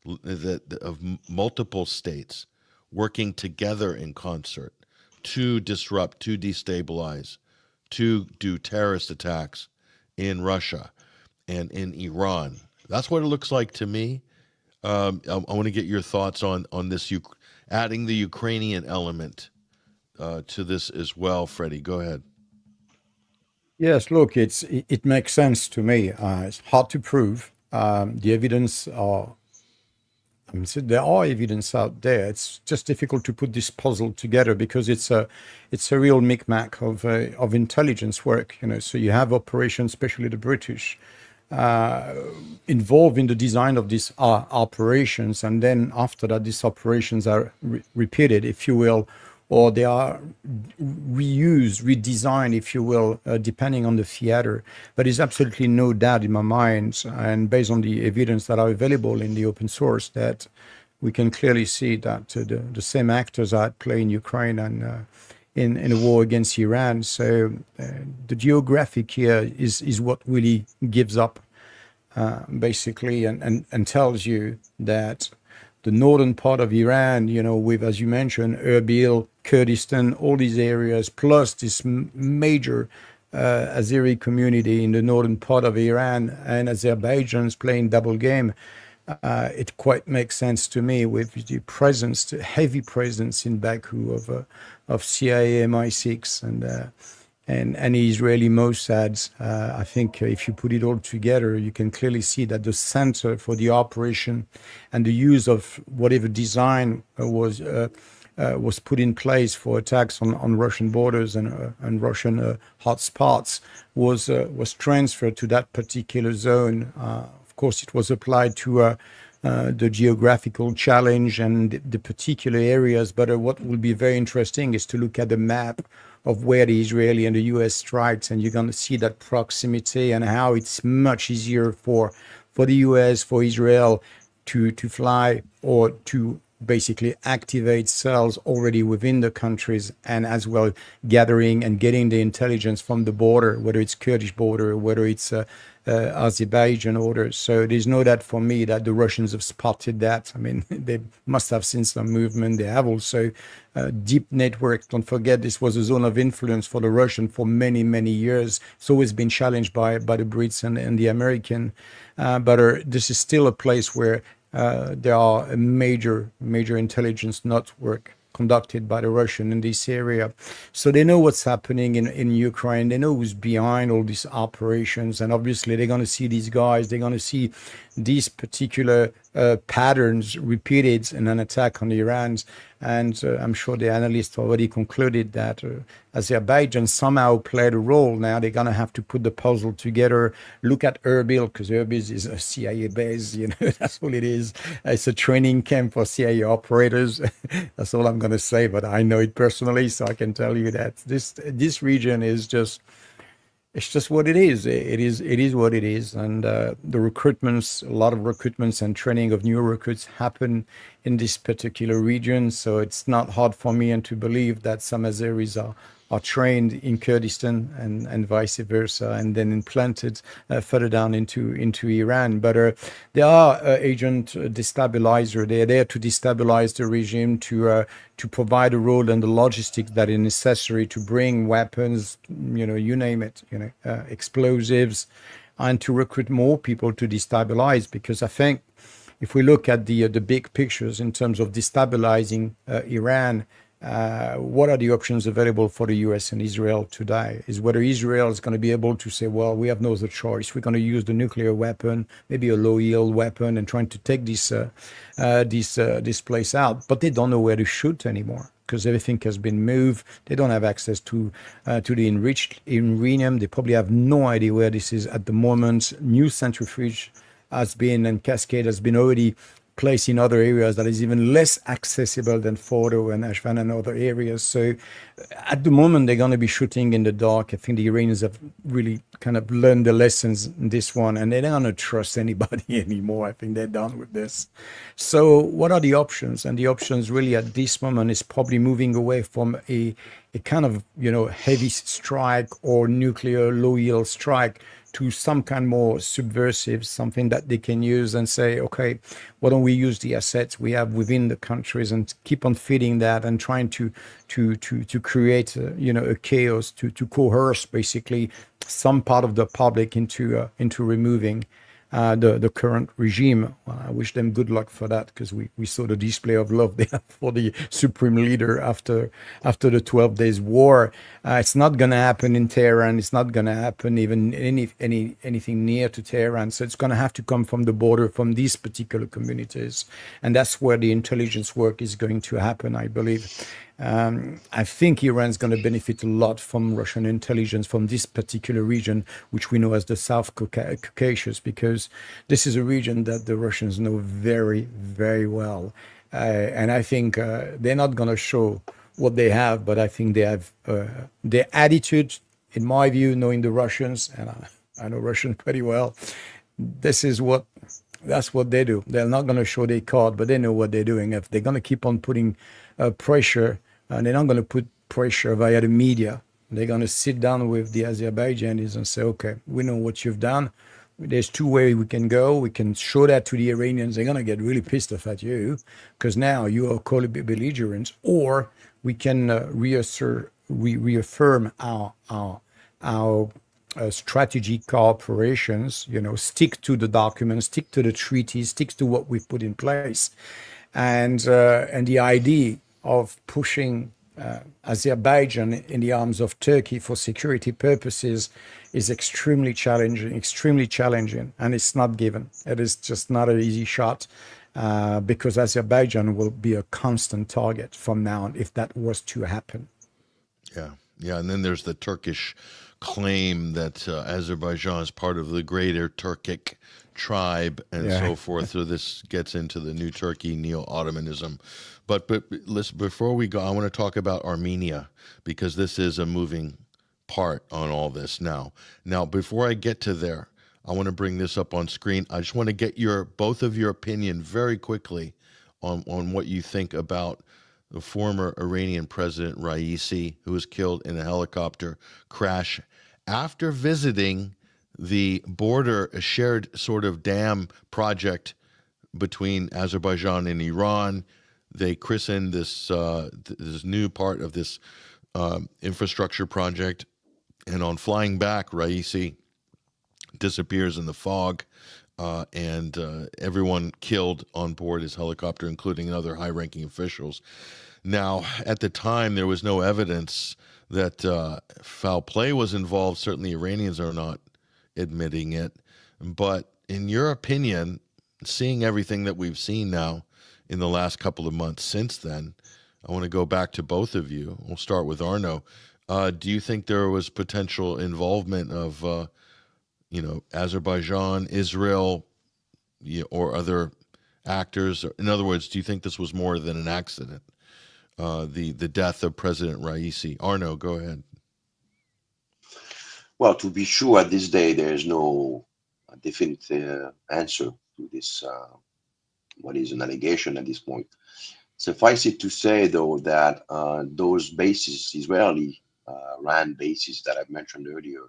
of multiple states working together in concert to disrupt, to destabilize, to do terrorist attacks in Russia and in Iran. That's what it looks like to me. I want to get your thoughts on this, adding the Ukrainian element to this as well. Freddie, go ahead. Yes, look, it makes sense to me. It's hard to prove. The evidence there are evidence out there. It's just difficult to put this puzzle together because it's a real micmac of intelligence work. So you have operations, especially the British, involved in the design of these operations, and then after that, these operations are repeated, if you will, or they are reused, redesigned, if you will, depending on the theater. But there's absolutely no doubt in my mind, and based on the evidence that are available in the open source, that we can clearly see that the same actors are at play in Ukraine and in a war against Iran. So the geographic here is what really gives up, basically, and tells you that the northern part of Iran, with, as you mentioned, Erbil, Kurdistan, all these areas, plus this major Azeri community in the northern part of Iran and Azerbaijan's playing double game, it quite makes sense to me with the presence, the heavy presence in Baku of CIA, MI6, and Israeli Mossad. I think if you put it all together, you can clearly see that the center for the operation and the use of whatever design was put in place for attacks on Russian borders and Russian hotspots was transferred to that particular zone. Of course, it was applied to the geographical challenge and the particular areas. But what will be very interesting is to look at the map of where the Israeli and the US strikes, and you're going to see that proximity and how it's much easier for the US, for Israel to fly or to basically activate cells already within the countries, and as well gathering and getting the intelligence from the border, whether it's Kurdish border, whether it's Azerbaijan orders. So there's no doubt for me that the Russians have spotted that. I mean, they must have seen some movement. They have also deep network. Don't forget, this was a zone of influence for the Russian for many, many years. It's always been challenged by the Brits and the American. But this is still a place where there are a major intelligence network conducted by the Russian in this area. So they know what's happening in Ukraine. They know who's behind all these operations. And obviously they're going to see these guys. They're going to see these particular patterns repeated in an attack on Iran. And I'm sure the analysts already concluded that Azerbaijan somehow played a role. Now they're going to have to put the puzzle together, look at Erbil, because Erbil is a CIA base, that's all it is. It's a training camp for CIA operators. That's all I'm going to say, but I know it personally, so I can tell you that this region is just, it's just what it is. It is what it is. And the recruitments, a lot of recruitments and training of new recruits happen in this particular region. So it's not hard for me and to believe that some Azeris are trained in Kurdistan and vice versa, and then implanted further down into Iran. But they are agent destabilizer. They are there to destabilize the regime, to provide a role and the logistics that is necessary to bring weapons, you name it, explosives, and to recruit more people to destabilize. Because I think if we look at the big pictures in terms of destabilizing Iran, what are the options available for the US and Israel today? Is whether Israel is going to be able to say, well, we have no other choice. We're going to use the nuclear weapon, maybe a low-yield weapon, and trying to take this place out. But they don't know where to shoot anymore because everything has been moved. They don't have access to the enriched uranium. They probably have no idea where this is at the moment. New centrifuge has been, and Cascade has been already place in other areas that is even less accessible than Fordo and Ashvan and other areas. So at the moment, they're going to be shooting in the dark. I think the Iranians have really kind of learned the lessons in this one, and they don't trust anybody anymore. I think they're done with this. So what are the options? And the options really at this moment is probably moving away from a kind of, heavy strike or nuclear low-yield strike to some kind more subversive, something that they can use and say, okay, why don't we use the assets we have within the countries and keep on feeding that and trying to create, a chaos, to coerce basically some part of the public into removing the current regime. I wish them good luck for that, because we saw the display of love they have for the supreme leader after the 12 days war. It's not going to happen in Tehran. It's not going to happen even anything near to Tehran. So it's going to have to come from the border, from these particular communities, and that's where the intelligence work is going to happen, I believe. I think Iran's going to benefit a lot from Russian intelligence from this particular region, which we know as the South Caucasus, because this is a region that the Russians know very, very well. And I think they're not going to show what they have, but I think they have their attitude, in my view, knowing the Russians, and I know Russian pretty well, that's what they do. They're not going to show their card, but they know what they're doing. If they're going to keep on putting pressure, and they're not going to put pressure via the media. They're going to sit down with the Azerbaijanis and say, okay, we know what you've done. There's two ways we can go. We can show that to the Iranians. They're going to get really pissed off at you because now you are called belligerents. Or we can reaffirm our our strategic cooperations, stick to the documents, stick to the treaties, stick to what we've put in place. And the idea of pushing Azerbaijan in the arms of Turkey for security purposes is extremely challenging, and it's not given. It is just not an easy shot, because Azerbaijan will be a constant target from now on if that was to happen. Yeah, and then there's the Turkish claim that Azerbaijan is part of the greater Turkic tribe and so forth. So this gets into the new Turkey, neo-Ottomanism. But listen, before we go, I want to talk about Armenia, because this is a moving part on all this now. Now, before I get to there, I want to bring this up on screen. I just want to get both of your opinion very quickly on what you think about the former Iranian President Raisi, who was killed in a helicopter crash after visiting the border, a shared sort of dam project between Azerbaijan and Iran. They christened this new part of this infrastructure project, and on flying back, Raisi disappears in the fog, and everyone killed on board his helicopter, including other high-ranking officials. Now, at the time, there was no evidence that foul play was involved. Certainly, Iranians are not admitting it. But in your opinion, seeing everything that we've seen now in the last couple of months since then, I want to go back to both of you. We'll start with Arnaud. Do you think there was potential involvement of, Azerbaijan, Israel, or other actors? In other words, do you think this was more than an accident, the death of President Raisi? Arnaud, go ahead. Well, to be sure, at this day, there is no definite answer to this, what is an allegation at this point. Suffice it to say, though, that those bases, Israeli RAN bases that I've mentioned earlier,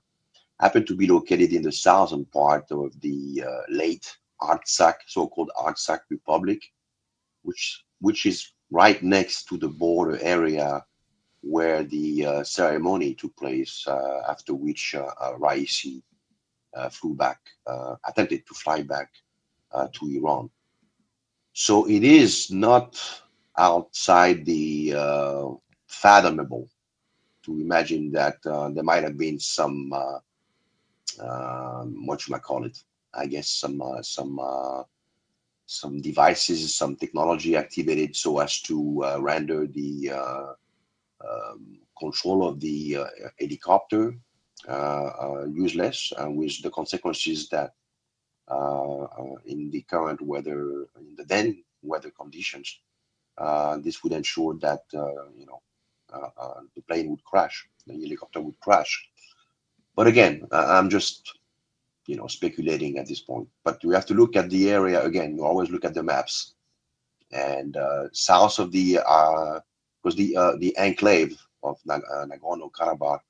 happen to be located in the southern part of the late Artsakh, so-called Artsakh Republic, which is right next to the border area where the ceremony took place, after which Raisi attempted to fly back to Iran. So it is not outside the fathomable to imagine that there might have been some, what you might call it, I guess some devices, some technology activated so as to render the control of the helicopter useless, with the consequences that in the current weather, in the then weather conditions, this would ensure that the plane would crash, the helicopter would crash. But again, I'm just speculating at this point. But you have to look at the area again. You always look at the maps, and south of the because the enclave of Nagorno-Karabakh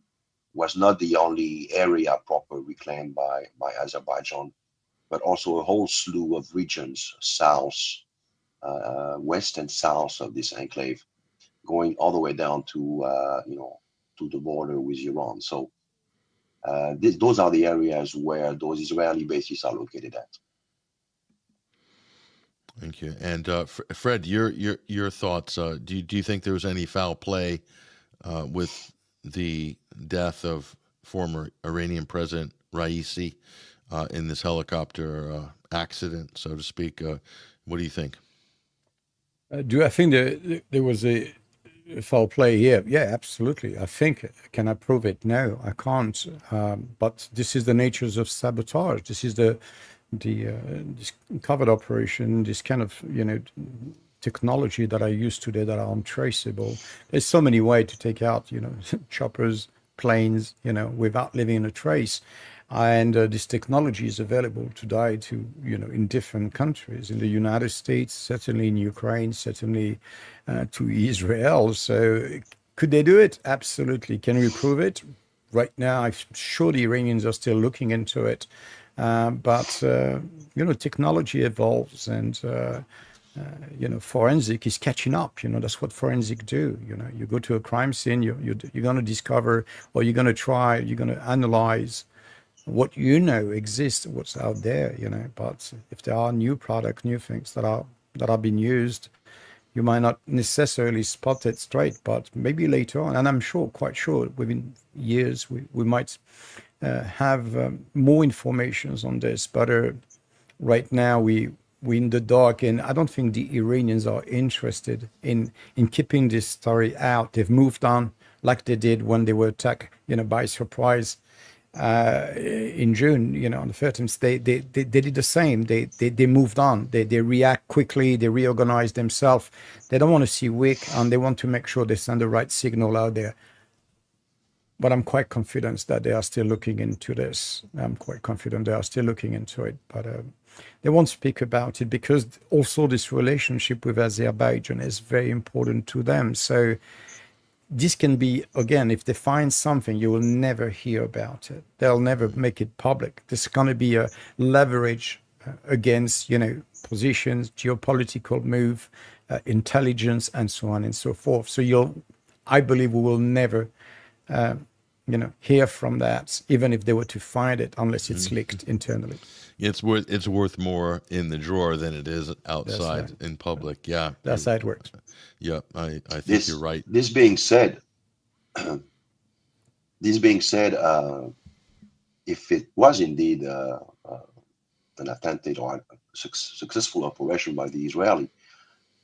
was not the only area proper reclaimed by Azerbaijan, but also a whole slew of regions south, west and south of this enclave, going all the way down to to the border with Iran. So those are the areas where those Israeli bases are located at. Thank you. And Fred, your thoughts? Do you think there was any foul play with the death of former Iranian President Raisi in this helicopter accident, so to speak? What do you think? Do I think there was a foul play here? Yeah, absolutely. I think. Can I prove it? No, I can't. But this is the natures of sabotage. This is this covert operation, this kind of technology that I use today that are untraceable. There's so many ways to take out choppers, planes, without leaving a trace. And this technology is available today to, in different countries, in the United States, certainly in Ukraine, certainly to Israel. So could they do it? Absolutely. Can we prove it? Right now, I'm sure the Iranians are still looking into it. But technology evolves, and forensic is catching up. That's what forensic do. You go to a crime scene, you're going to discover, or you're going to try, you're going to analyze what exists, what's out there. But if there are new products, new things that are being used, you might not necessarily spot it straight, but maybe later on, and I'm quite sure, within years, we might have more informations on this. But right now, we're in the dark, and I don't think the Iranians are interested in keeping this story out. They've moved on, like they did when they were attacked, by surprise in June, on the 13th. They did the same. They moved on. They react quickly. They reorganize themselves. They don't want to see weak, and they want to make sure they send the right signal out there. But I'm quite confident that they are still looking into this. I'm quite confident they are still looking into it, but they won't speak about it because also this relationship with Azerbaijan is very important to them. So this can be, again, if they find something, you will never hear about it. They'll never make it public. This is going to be a leverage against, positions, geopolitical move, intelligence, and so on and so forth. So I believe we will never, hear from that, even if they were to find it, unless it's leaked internally. It's worth more in the drawer than it is outside in public. Yeah, that's how it works. Yeah, I think you're right. This being said, if it was indeed an attempted or a successful operation by the Israeli,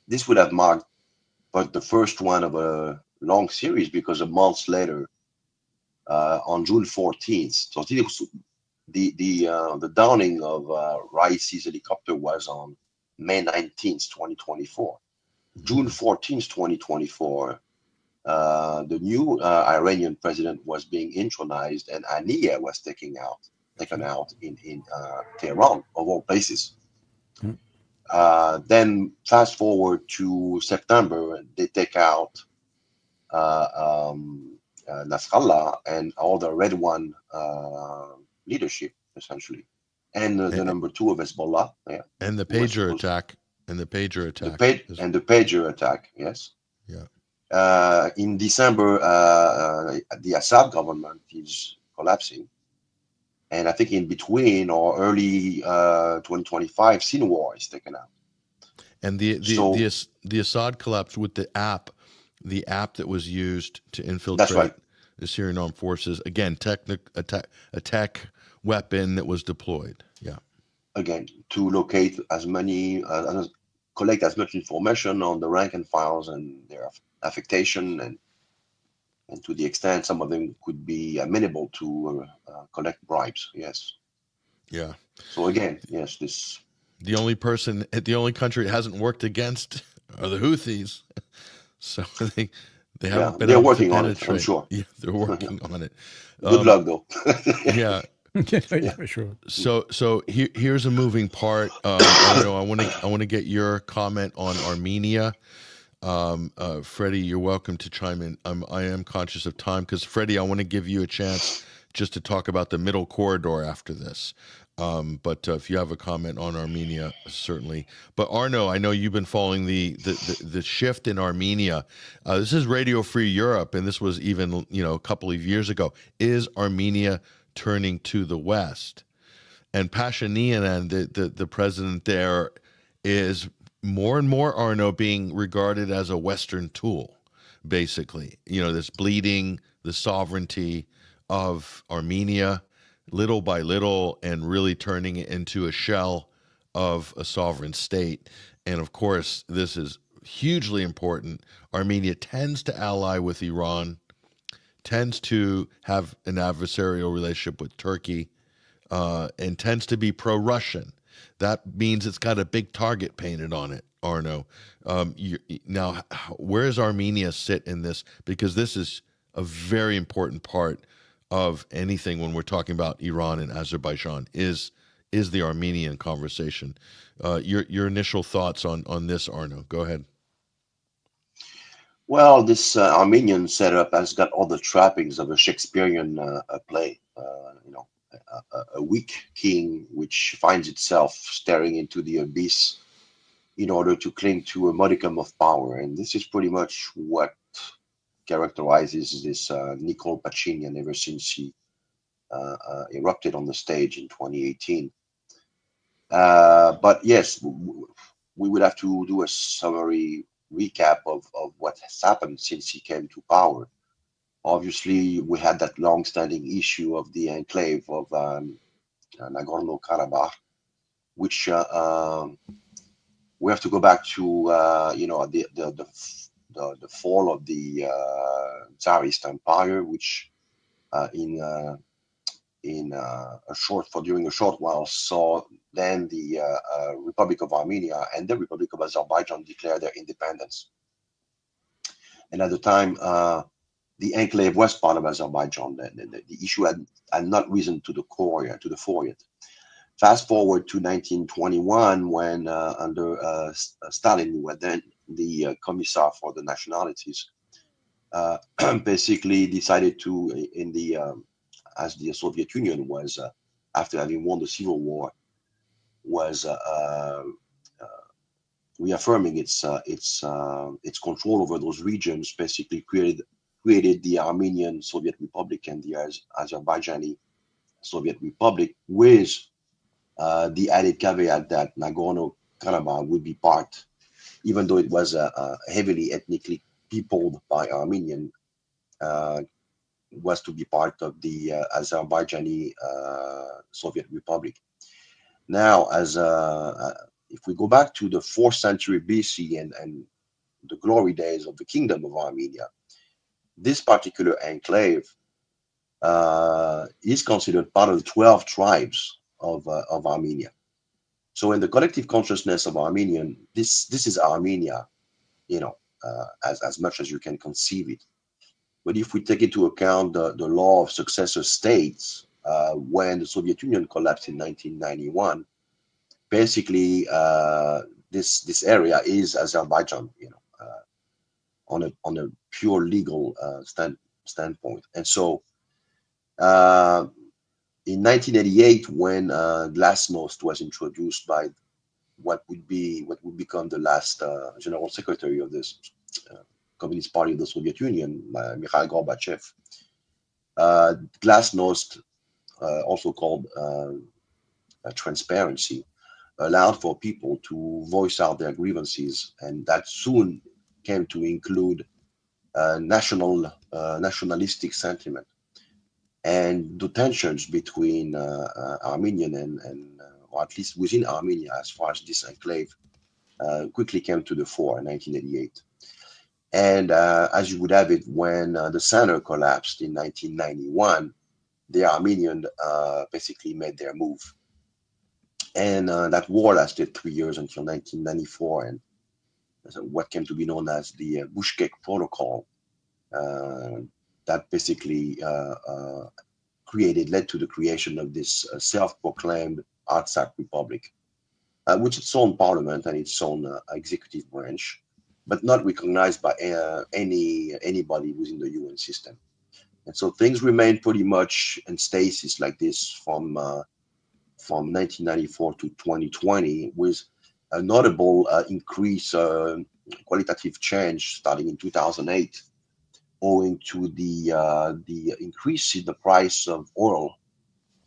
this would have marked but the first one of a long series, because a month later, on June 14th, so the downing of Raisi's helicopter was on May 19th, 2024. June 14th, 2024, the new Iranian president was being intronized, and Ania was taken out in Tehran, of all places. Then fast forward to September, they take out Nasrallah and all the Red One leadership, essentially, and the number 2 of Hezbollah. Yeah. And the pager attack. And the pager attack. The pager attack, yes. Yeah. In December, the Assad government is collapsing. And I think in between or early 2025, Sinwar is taken out. And the Assad collapsed with the app that was used to infiltrate the Syrian armed forces. Again, a tech weapon that was deployed. Yeah. Again, to locate collect as much information on the rank and files and their affectation, and to the extent some of them could be amenable to collect bribes. Yes. Yeah. So again, yes, the only country it hasn't worked against are the Houthis. So they haven't been they're able working to on penetrate. it, I'm sure. Yeah, they're working on it. Good luck, though. Yeah. Yeah, for sure. So here's a moving part. I want to get your comment on Armenia. Freddie, you're welcome to chime in. I am conscious of time because, Freddie, I want to give you a chance just to talk about the middle corridor after this. But if you have a comment on Armenia, certainly. But Arnaud, I know you've been following the shift in Armenia. This is Radio Free Europe, and this was even a couple of years ago. Is Armenia turning to the West? And Pashinyan, the president there, is more and more, Arnaud, being regarded as a Western tool, basically. This bleeding the sovereignty of Armenia little by little and really turning it into a shell of a sovereign state. And of course, this is hugely important. Armenia tends to ally with Iran, tends to have an adversarial relationship with Turkey, and tends to be pro-Russian. That means it's got a big target painted on it, Arnaud. Now, where does Armenia sit in this? Because this is a very important part of anything when we're talking about Iran and Azerbaijan is the Armenian conversation. Your initial thoughts on this, Arnaud? Go ahead. Well, this Armenian setup has got all the trappings of a Shakespearean play. A weak king which finds itself staring into the abyss in order to cling to a modicum of power. And this is pretty much what characterizes this Nicole Pachinian ever since he erupted on the stage in 2018. But yes, we would have to do a summary recap of what has happened since he came to power. Obviously, we had that long-standing issue of the enclave of Nagorno-Karabakh, which we have to go back to the fall of the Tsarist Empire, which during a short while saw then the Republic of Armenia and the Republic of Azerbaijan declare their independence. And at the time, the enclave was part of Azerbaijan. The issue had not risen to the fore yet. Fast forward to 1921, when under Stalin, who was then the commissar for the nationalities, basically decided to, as the Soviet Union was, after having won the Civil War, was reaffirming its control over those regions, basically created the Armenian Soviet Republic and the Azerbaijani Soviet Republic, with the added caveat that Nagorno-Karabakh would be part, even though it was heavily ethnically peopled by Armenian, was to be part of the Azerbaijani Soviet Republic. Now, if we go back to the 4th century BC and the glory days of the Kingdom of Armenia, this particular enclave is considered part of the 12 tribes of Armenia. So in the collective consciousness of Armenian, this is Armenia, as much as you can conceive it. But if we take into account the law of successor states, when the Soviet Union collapsed in 1991, basically this area is Azerbaijan, on a pure legal standpoint. And so in 1988, when glasnost was introduced by what would become the last general secretary of this Communist Party of the Soviet Union, Mikhail Gorbachev, glasnost, also called transparency, allowed for people to voice out their grievances, and that soon came to include nationalistic sentiment. And the tensions between Armenian and or at least within Armenia, as far as this enclave, quickly came to the fore in 1988. And as you would have it, when the center collapsed in 1991, the Armenian basically made their move. And that war lasted 3 years until 1994, and what came to be known as the Bishkek Protocol, that basically led to the creation of this self-proclaimed Artsakh Republic, which its own parliament and its own executive branch, but not recognized by anybody within the UN system. And so things remained pretty much in stasis like this from 1994 to 2020, with a notable increase, qualitative change starting in 2008, owing to the increase in the price of oil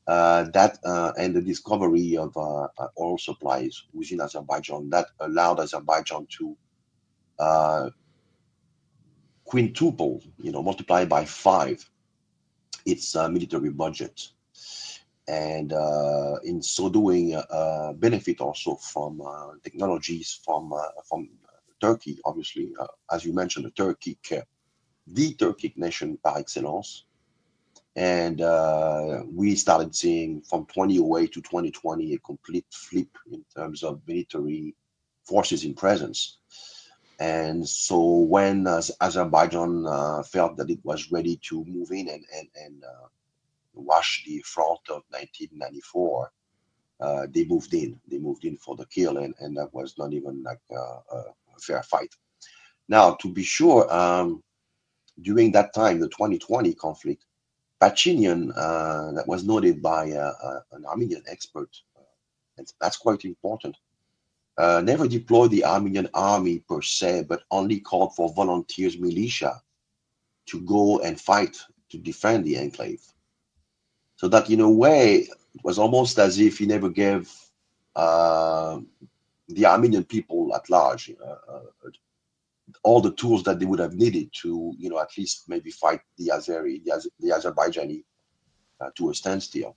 and the discovery of oil supplies within Azerbaijan that allowed Azerbaijan to quintuple, multiply by 5 its military budget, and in so doing benefit also from technologies from Turkey, obviously, as you mentioned, the Turkic nation par excellence. And we started seeing from 2008 to 2020 a complete flip in terms of military forces in presence. And so when Azerbaijan felt that it was ready to move in and wash the front of 1994, they moved in. They moved in for the kill, and that was not even like a fair fight. Now, to be sure, during that time, the 2020 conflict, Pachinian, that was noted by an Armenian expert, and that's quite important, never deployed the Armenian army per se, but only called for volunteers militia to go and fight to defend the enclave. So that in a way, it was almost as if he never gave the Armenian people at large all the tools that they would have needed to, at least maybe fight the Azerbaijani to a standstill.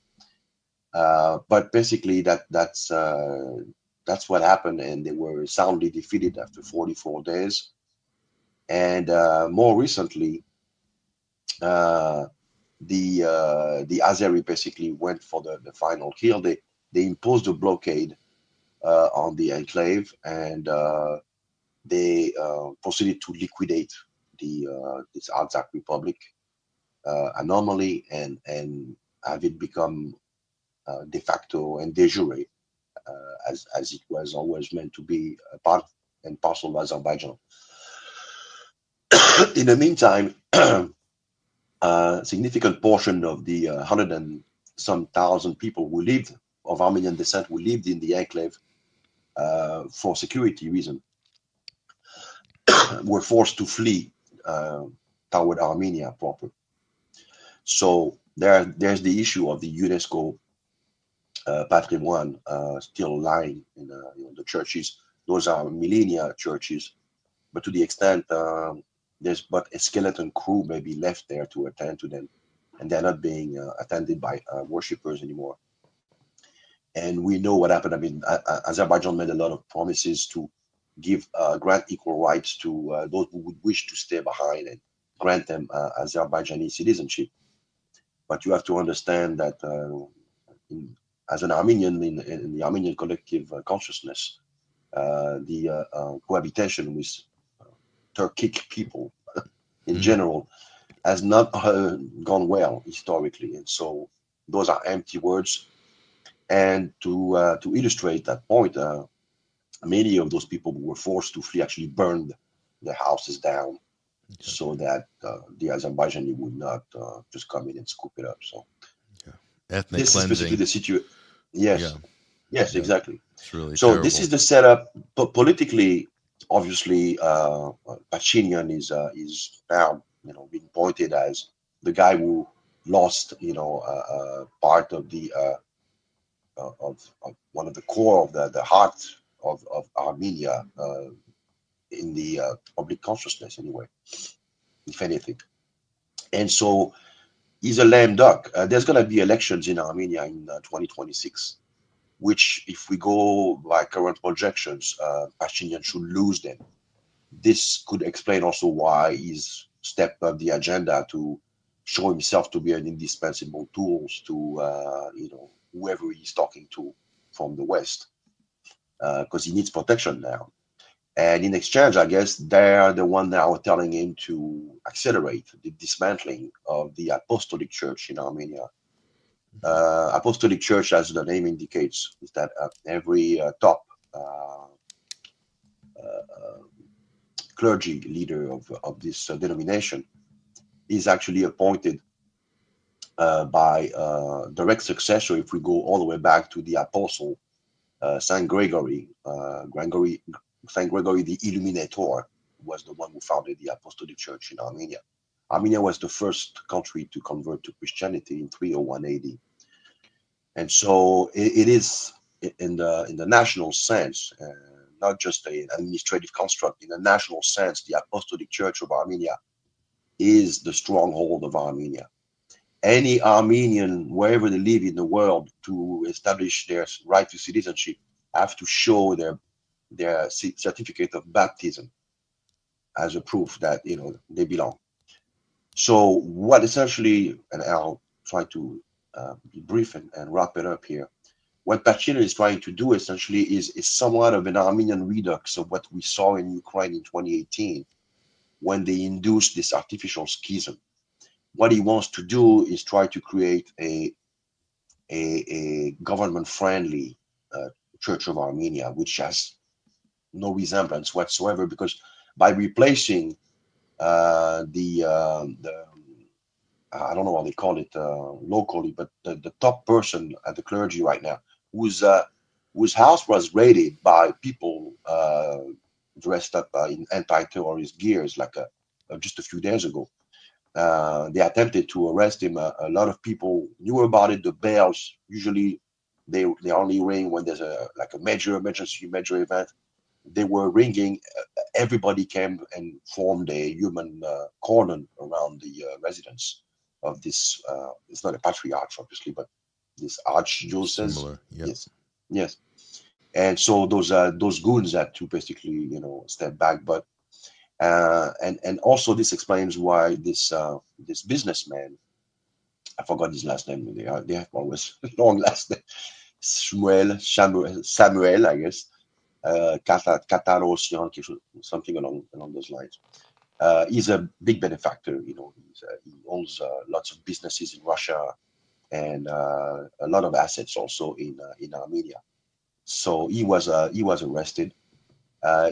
But basically, that's what happened, and they were soundly defeated after 44 days. And more recently, the Azeri basically went for the final kill. They imposed a blockade on the enclave, and they proceeded to liquidate this Artsakh Republic anomaly and have it become de facto and de jure as it was always meant to be a part and parcel of Azerbaijan. In the meantime, a significant portion of the 100 and some thousand people who lived of Armenian descent who lived in the enclave for security reasons were forced to flee toward Armenia proper. So there's the issue of the UNESCO patrimoine still lying in the churches. Those are millennia churches, but to the extent there's but a skeleton crew maybe left there to attend to them, and they're not being attended by worshippers anymore. And we know what happened. I mean, Azerbaijan made a lot of promises to give grant equal rights to those who would wish to stay behind and grant them Azerbaijani citizenship. But you have to understand that as an Armenian in the Armenian collective consciousness, the cohabitation with Turkic people in general has not gone well historically, and so those are empty words. And to illustrate that point, many of those people who were forced to flee actually burned their houses down, so that the Azerbaijani would not just come in and scoop it up. So ethnic this cleansing. Is basically the situation. Yes, yes, exactly. It's really so terrible. This is the setup. But politically, obviously, Pashinyan is now being pointed as the guy who lost part of the of one of the core of the heart of Armenia in the public consciousness anyway, if anything. And so he's a lame duck. There's going to be elections in Armenia in 2026, which, if we go by current projections, Pashinyan should lose them. This could explain also why he's stepped up the agenda to show himself to be an indispensable tool to whoever he's talking to from the West, because he needs protection now. And in exchange, I guess they're the one now telling him to accelerate the dismantling of the Apostolic Church in Armenia. Apostolic Church, as the name indicates, is that every top clergy leader of this denomination is actually appointed by direct successor. If we go all the way back to the apostle Saint Gregory, Saint Gregory the Illuminator was the one who founded the Apostolic Church in Armenia. Armenia was the first country to convert to Christianity in 301 AD. And so it is in the national sense, not just an administrative construct. In the national sense, the Apostolic Church of Armenia is the stronghold of Armenia. Any Armenian, wherever they live in the world, to establish their right to citizenship, have to show their certificate of baptism as a proof that they belong. So what essentially, and I'll try to be brief and wrap it up here. What Pashinyan is trying to do essentially is somewhat of an Armenian redux of what we saw in Ukraine in 2018 when they induced this artificial schism. What he wants to do is try to create a government-friendly Church of Armenia, which has no resemblance whatsoever, because by replacing the I don't know how they call it locally, but the top person at the clergy right now, who's whose house was raided by people dressed up in anti-terrorist gears, like just a few days ago. They attempted to arrest him. A lot of people knew about it. The bells usually they only ring when there's a major emergency, major event. They were ringing. Everybody came and formed a human cordon around the residence of this. It's not a patriarch, obviously, but this archdiocese. Similar, yep. Yes. And so those goons had to basically, step back. But and also this explains why this businessman, I forgot his last name. They have always long last name. Samuel, I guess. Katarosian, something along those lines. He's a big benefactor. He owns lots of businesses in Russia and a lot of assets also in Armenia. So he was arrested.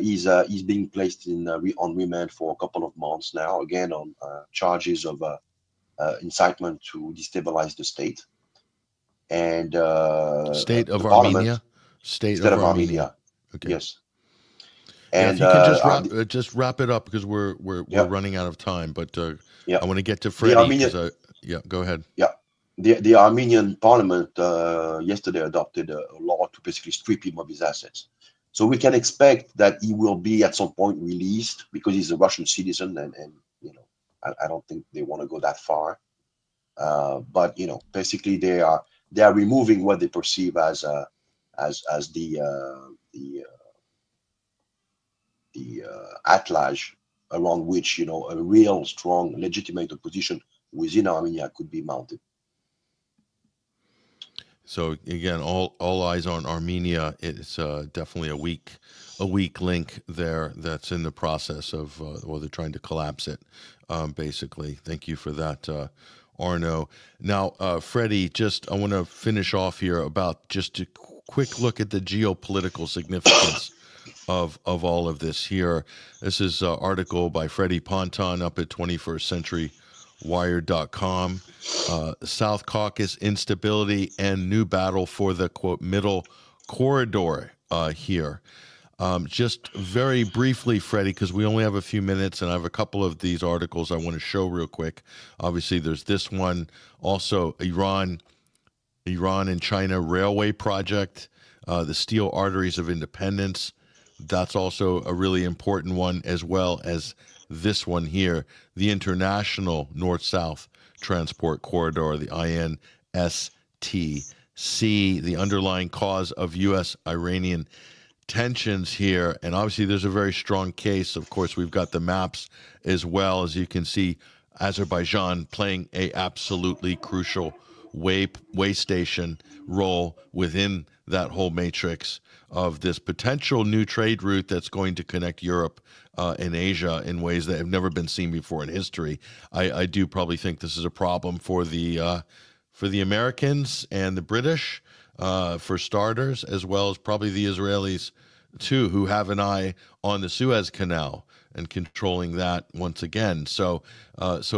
He's being placed on remand for a couple of months now, again on charges of incitement to destabilize the state and state of Armenia. State of Armenia. Okay. Yes. And if you can just wrap it up because we're running out of time. But I want to get to Freddie. Go ahead. Yeah. The Armenian parliament yesterday adopted a law to basically strip him of his assets. So we can expect that he will be at some point released because he's a Russian citizen, and I don't think they want to go that far. But basically they are removing what they perceive as the attelage around which a real strong legitimate opposition within Armenia could be mounted. So again, all eyes on Armenia. It's definitely a weak link there that's in the process of, they're trying to collapse it, basically. Thank you for that, Arnaud. Now, Freddie, I want to finish off here about just a quick look at the geopolitical significance of all of this here. This is an article by Freddie Ponton up at 21stcenturywire.com. South Caucasus instability and new battle for the, quote, middle corridor here. Just very briefly, Freddie, because we only have a few minutes and I have a couple of these articles I want to show real quick. Obviously, there's this one. Also, Iran and China railway project, the steel arteries of independence. That's also a really important one, as well as this one here, the International North-South Transport Corridor, the INSTC, the underlying cause of U.S.-Iranian tensions here. And obviously there's a very strong case. Of course, we've got the maps as well. As you can see, Azerbaijan playing a absolutely crucial way station role within that whole matrix of this potential new trade route that's going to connect Europe and Asia in ways that have never been seen before in history. I do probably think this is a problem for the Americans and the British, for starters, as well as probably the Israelis too, who have an eye on the Suez Canal and controlling that once again. So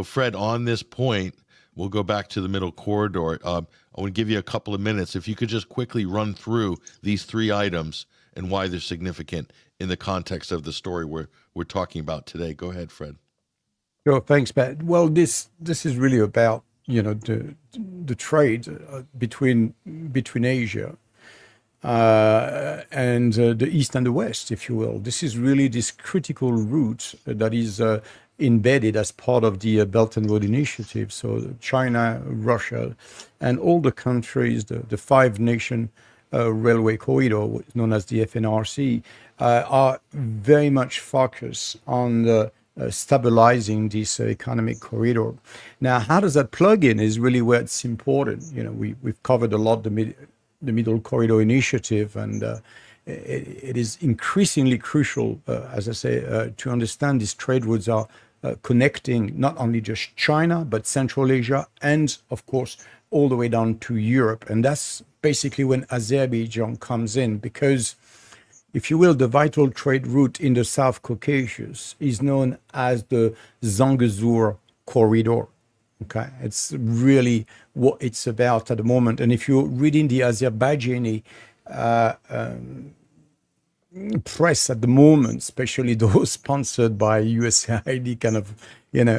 Fred, on this point, we'll go back to the middle corridor. I want to give you a couple of minutes. If you could just quickly run through these three items and why they're significant in the context of the story we're talking about today. Go ahead, Fred. Sure, thanks, Pat. Well, this is really about the trade between Asia and the East and the West, if you will. This is really this critical route that is embedded as part of the Belt and Road Initiative. So China, Russia, and all the countries, the five-nation railway corridor, known as the FNRC, are very much focused on stabilizing this economic corridor. Now, how does that plug in is really where it's important. We've covered a lot the Middle Corridor Initiative, and it is increasingly crucial, as I say, to understand these trade routes are connecting not only just China, but Central Asia, and of course, all the way down to Europe. And that's basically when Azerbaijan comes in, because if you will, the vital trade route in the South Caucasus is known as the Zangezur corridor. Okay, it's really what it's about at the moment. And if you're reading the Azerbaijani press at the moment, especially those sponsored by USAID kind of,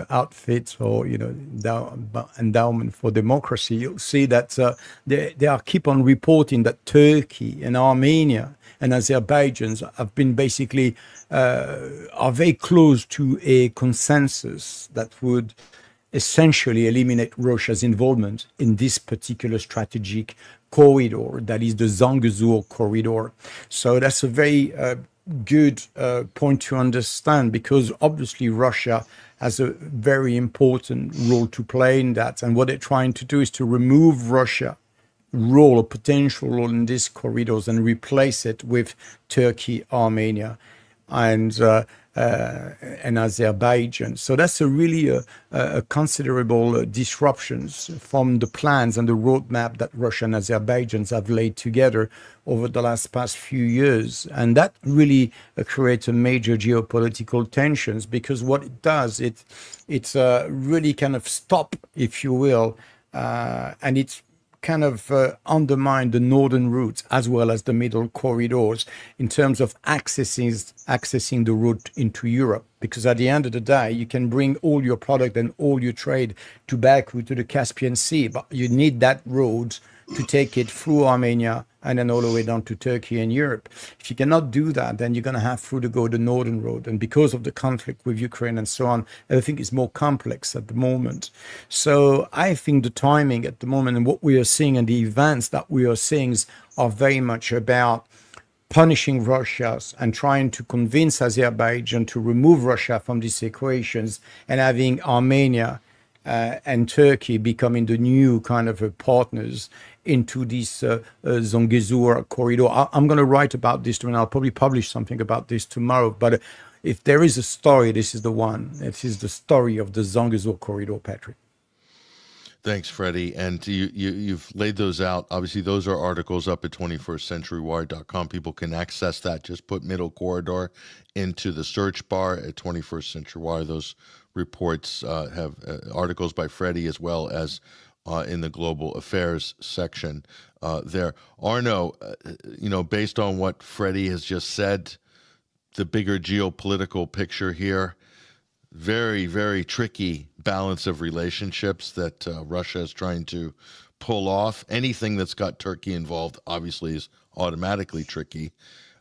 outfits or, endowment for democracy, you'll see that they are keep on reporting that Turkey and Armenia and Azerbaijan have been basically are very close to a consensus that would essentially eliminate Russia's involvement in this particular strategic corridor, that is the Zangezur corridor. So that's a very good point to understand, because obviously Russia has a very important role to play in that. And what they're trying to do is to remove Russia role or potential role in these corridors and replace it with Turkey, Armenia, and Azerbaijan. So that's a really a considerable disruptions from the plans and the roadmap that Russia and Azerbaijan have laid together over the past few years. And that really creates a major geopolitical tensions, because what it does, it's really kind of stop, if you will, and it's kind of undermine the northern routes as well as the middle corridors in terms of accessing the route into Europe. Because at the end of the day, you can bring all your product and all your trade to Baku, to the Caspian Sea, but you need that road to take it through Armenia and then all the way down to Turkey and Europe. If you cannot do that, then you're going to have to go the northern road. And because of the conflict with Ukraine and so on, everything is more complex at the moment. So I think the timing at the moment and what we are seeing and the events that we are seeing are very much about punishing Russia and trying to convince Azerbaijan to remove Russia from these equations, and having Armenia and Turkey becoming the new kind of partners into this Zangezur corridor. I'm going to write about this, and I'll probably publish something about this tomorrow. But if there is a story, this is the one. This is the story of the Zangezur corridor, Patrick. Thanks, Freddie. And you've laid those out. Obviously, those are articles up at 21stcenturywire.com. People can access that. Just put Middle Corridor into the search bar at 21st Century Wire. Those reports have articles by Freddie, as well as in the global affairs section there. Arnaud, based on what Freddie has just said, the bigger geopolitical picture here, very, very tricky balance of relationships that Russia is trying to pull off. Anything that's got Turkey involved obviously is automatically tricky.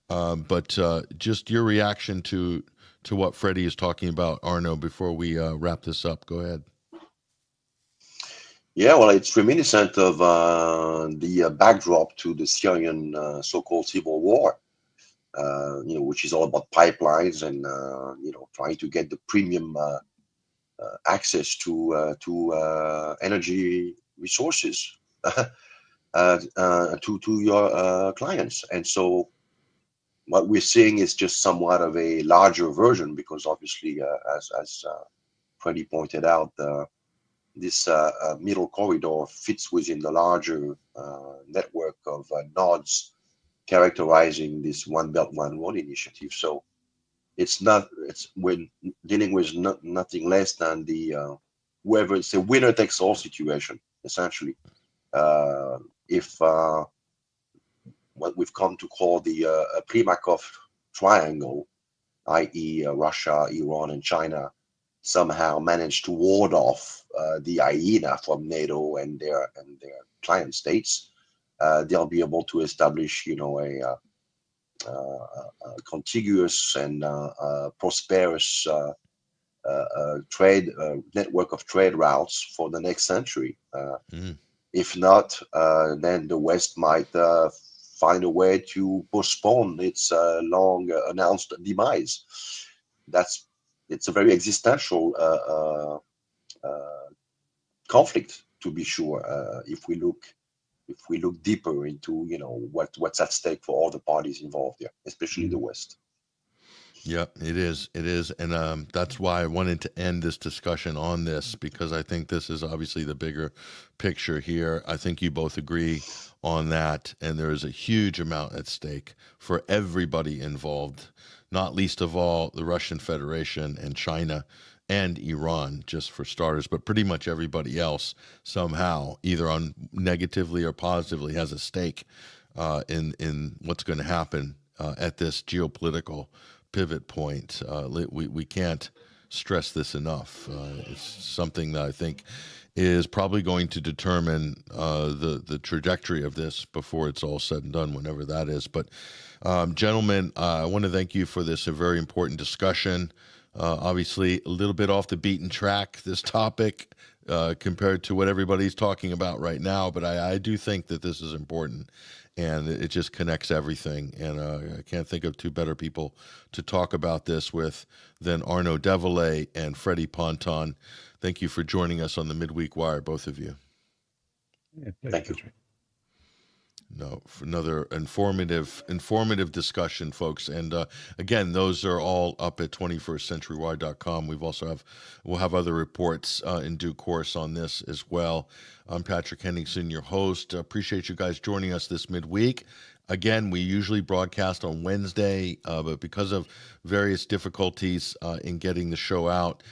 But just your reaction to what Freddie is talking about, Arnaud, before we wrap this up. Go ahead. Yeah, well, it's reminiscent of the backdrop to the Syrian so-called civil war, which is all about pipelines and trying to get the premium access to energy resources to your clients. And so what we're seeing is just somewhat of a larger version, because obviously, as Freddie pointed out, this middle corridor fits within the larger network of nodes characterizing this One Belt, One Road initiative. So we're dealing with nothing less than whoever, it's a winner takes all situation, essentially. If what we've come to call the Primakov triangle, i.e. Russia, Iran, and China, somehow managed to ward off the hyena from NATO and their client states, they'll be able to establish, a contiguous and prosperous trade network of trade routes for the next century. If not, then the West might find a way to postpone its long announced demise. It's a very existential conflict, to be sure. If we look deeper into what's at stake for all the parties involved here, especially the West. Yeah, it is, and that's why I wanted to end this discussion on this, because I think this is obviously the bigger picture here. I think you both agree on that, and there is a huge amount at stake for everybody involved, not least of all the Russian Federation and China and Iran, just for starters, but pretty much everybody else somehow, either on negatively or positively, has a stake in what's going to happen at this geopolitical pivot point. We can't stress this enough. It's something that I think is probably going to determine the trajectory of this before it's all said and done, whenever that is. But gentlemen, I want to thank you for this, a very important discussion. Obviously, a little bit off the beaten track, this topic, compared to what everybody's talking about right now. But I do think that this is important, and it just connects everything. And I can't think of two better people to talk about this with than Arnaud Develay and Freddie Ponton. Thank you for joining us on the Midweek Wire, both of you. Yeah, Thank you. No, for another informative discussion, folks. And again, those are all up at 21stcenturywire.com. We'll have other reports in due course on this as well. I'm Patrick Henningsen, your host. Appreciate you guys joining us this midweek. Again, we usually broadcast on Wednesday, but because of various difficulties in getting the show out,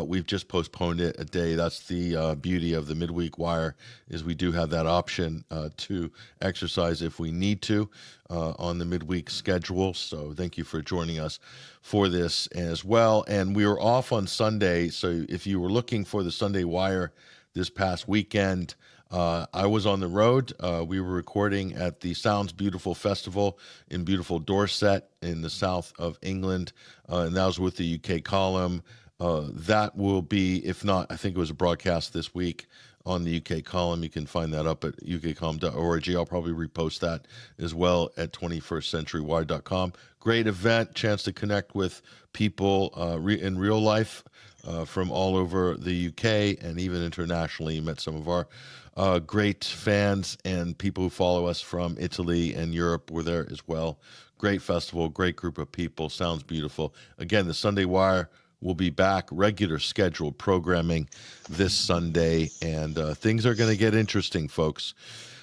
we've just postponed it a day. That's the beauty of the Midweek Wire, is we do have that option to exercise if we need to on the midweek schedule. So thank you for joining us for this as well. And we were off on Sunday, so if you were looking for the Sunday Wire this past weekend, I was on the road. We were recording at the Sounds Beautiful Festival in beautiful Dorset in the south of England, and that was with the UK column. That will be, if not, I think it was a broadcast this week on the UK column. You can find that up at ukcolumn.org. I'll probably repost that as well at 21stcenturywire.com. Great event, chance to connect with people in real life from all over the UK and even internationally. Met some of our great fans and people who follow us from Italy and Europe were there as well. Great festival, great group of people. Sounds beautiful. Again, the Sunday Wire will be back, regular scheduled programming this Sunday, and things are going to get interesting, folks.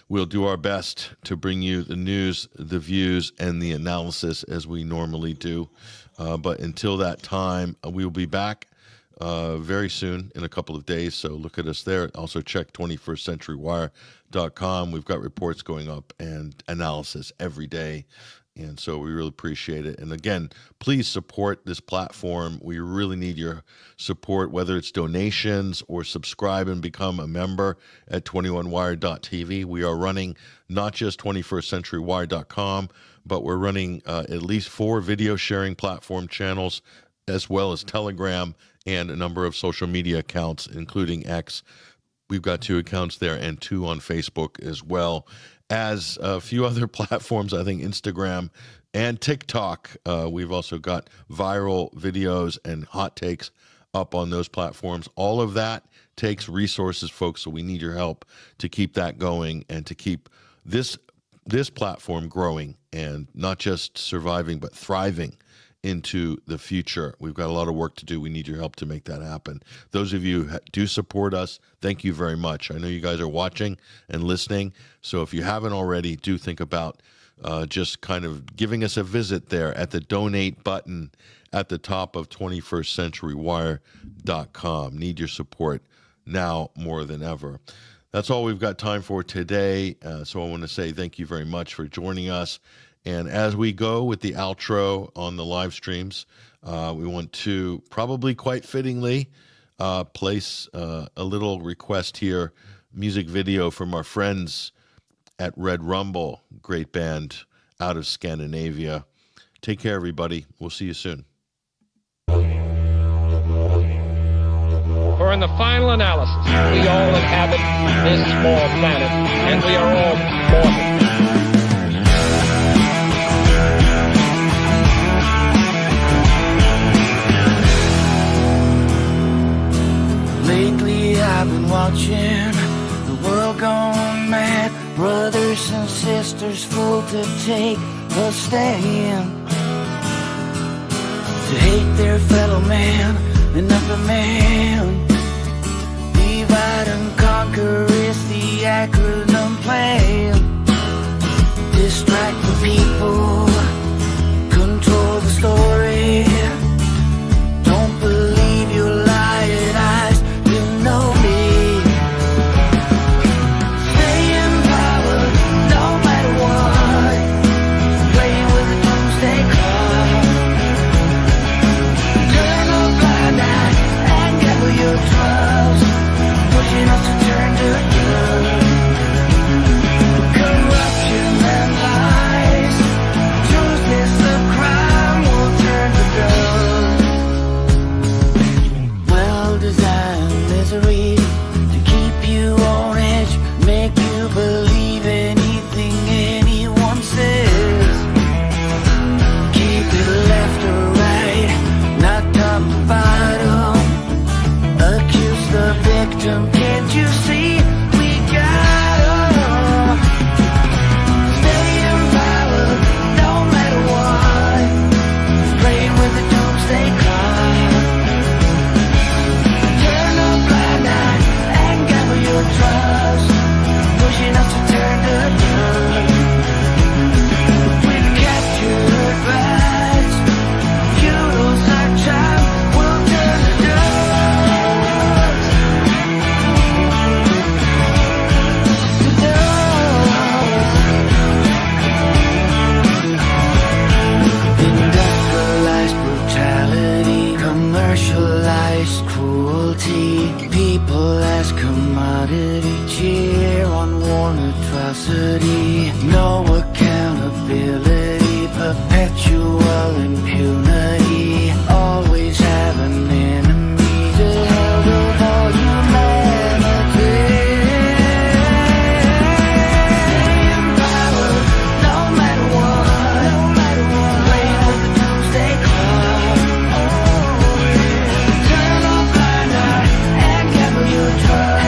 We'll do our best to bring you the news, the views, and the analysis as we normally do. But until that time, we will be back very soon, in a couple of days, so look at us there. Also check 21stcenturywire.com. We've got reports going up and analysis every day, and so we really appreciate it. And again, please support this platform. We really need your support, whether it's donations or subscribe and become a member at 21wire.tv. We are running not just 21stcenturywire.com, but we're running at least 4 video sharing platform channels, as well as Telegram and a number of social media accounts, including X. We've got 2 accounts there and 2 on Facebook, as well as a few other platforms, I think Instagram and TikTok. We've also got viral videos and hot takes up on those platforms. All of that takes resources, folks, so we need your help to keep that going and to keep this platform growing and not just surviving, but thriving into the future. We've got a lot of work to do. We need your help to make that happen. Those of you who do support us, thank you very much. I know you guys are watching and listening, so if you haven't already, do think about just kind of giving us a visit there at the donate button at the top of 21stcenturywire.com. Need your support now more than ever. That's all we've got time for today, so I want to say thank you very much for joining us. And as we go with the outro on the live streams, we want to probably quite fittingly place a little request here, music video from our friends at Red Rumble, great band out of Scandinavia. Take care, everybody. We'll see you soon. For in the final analysis, we all inhabit this small planet, and we are all mortal. Lately I've been watching the world gone mad. Brothers and sisters full to take a stand, to hate their fellow man, another man. Divide and conquer is the acronym plan. Distract the people, control the story. Don't believe your lying eyes, you know me. Stay in power no matter what. animosity, no accountability, perpetual impunity, always have an enemy to hell with all humanity. In power, no matter what, playing with the doomsday clock. Turn a blind eye and gamble your trust.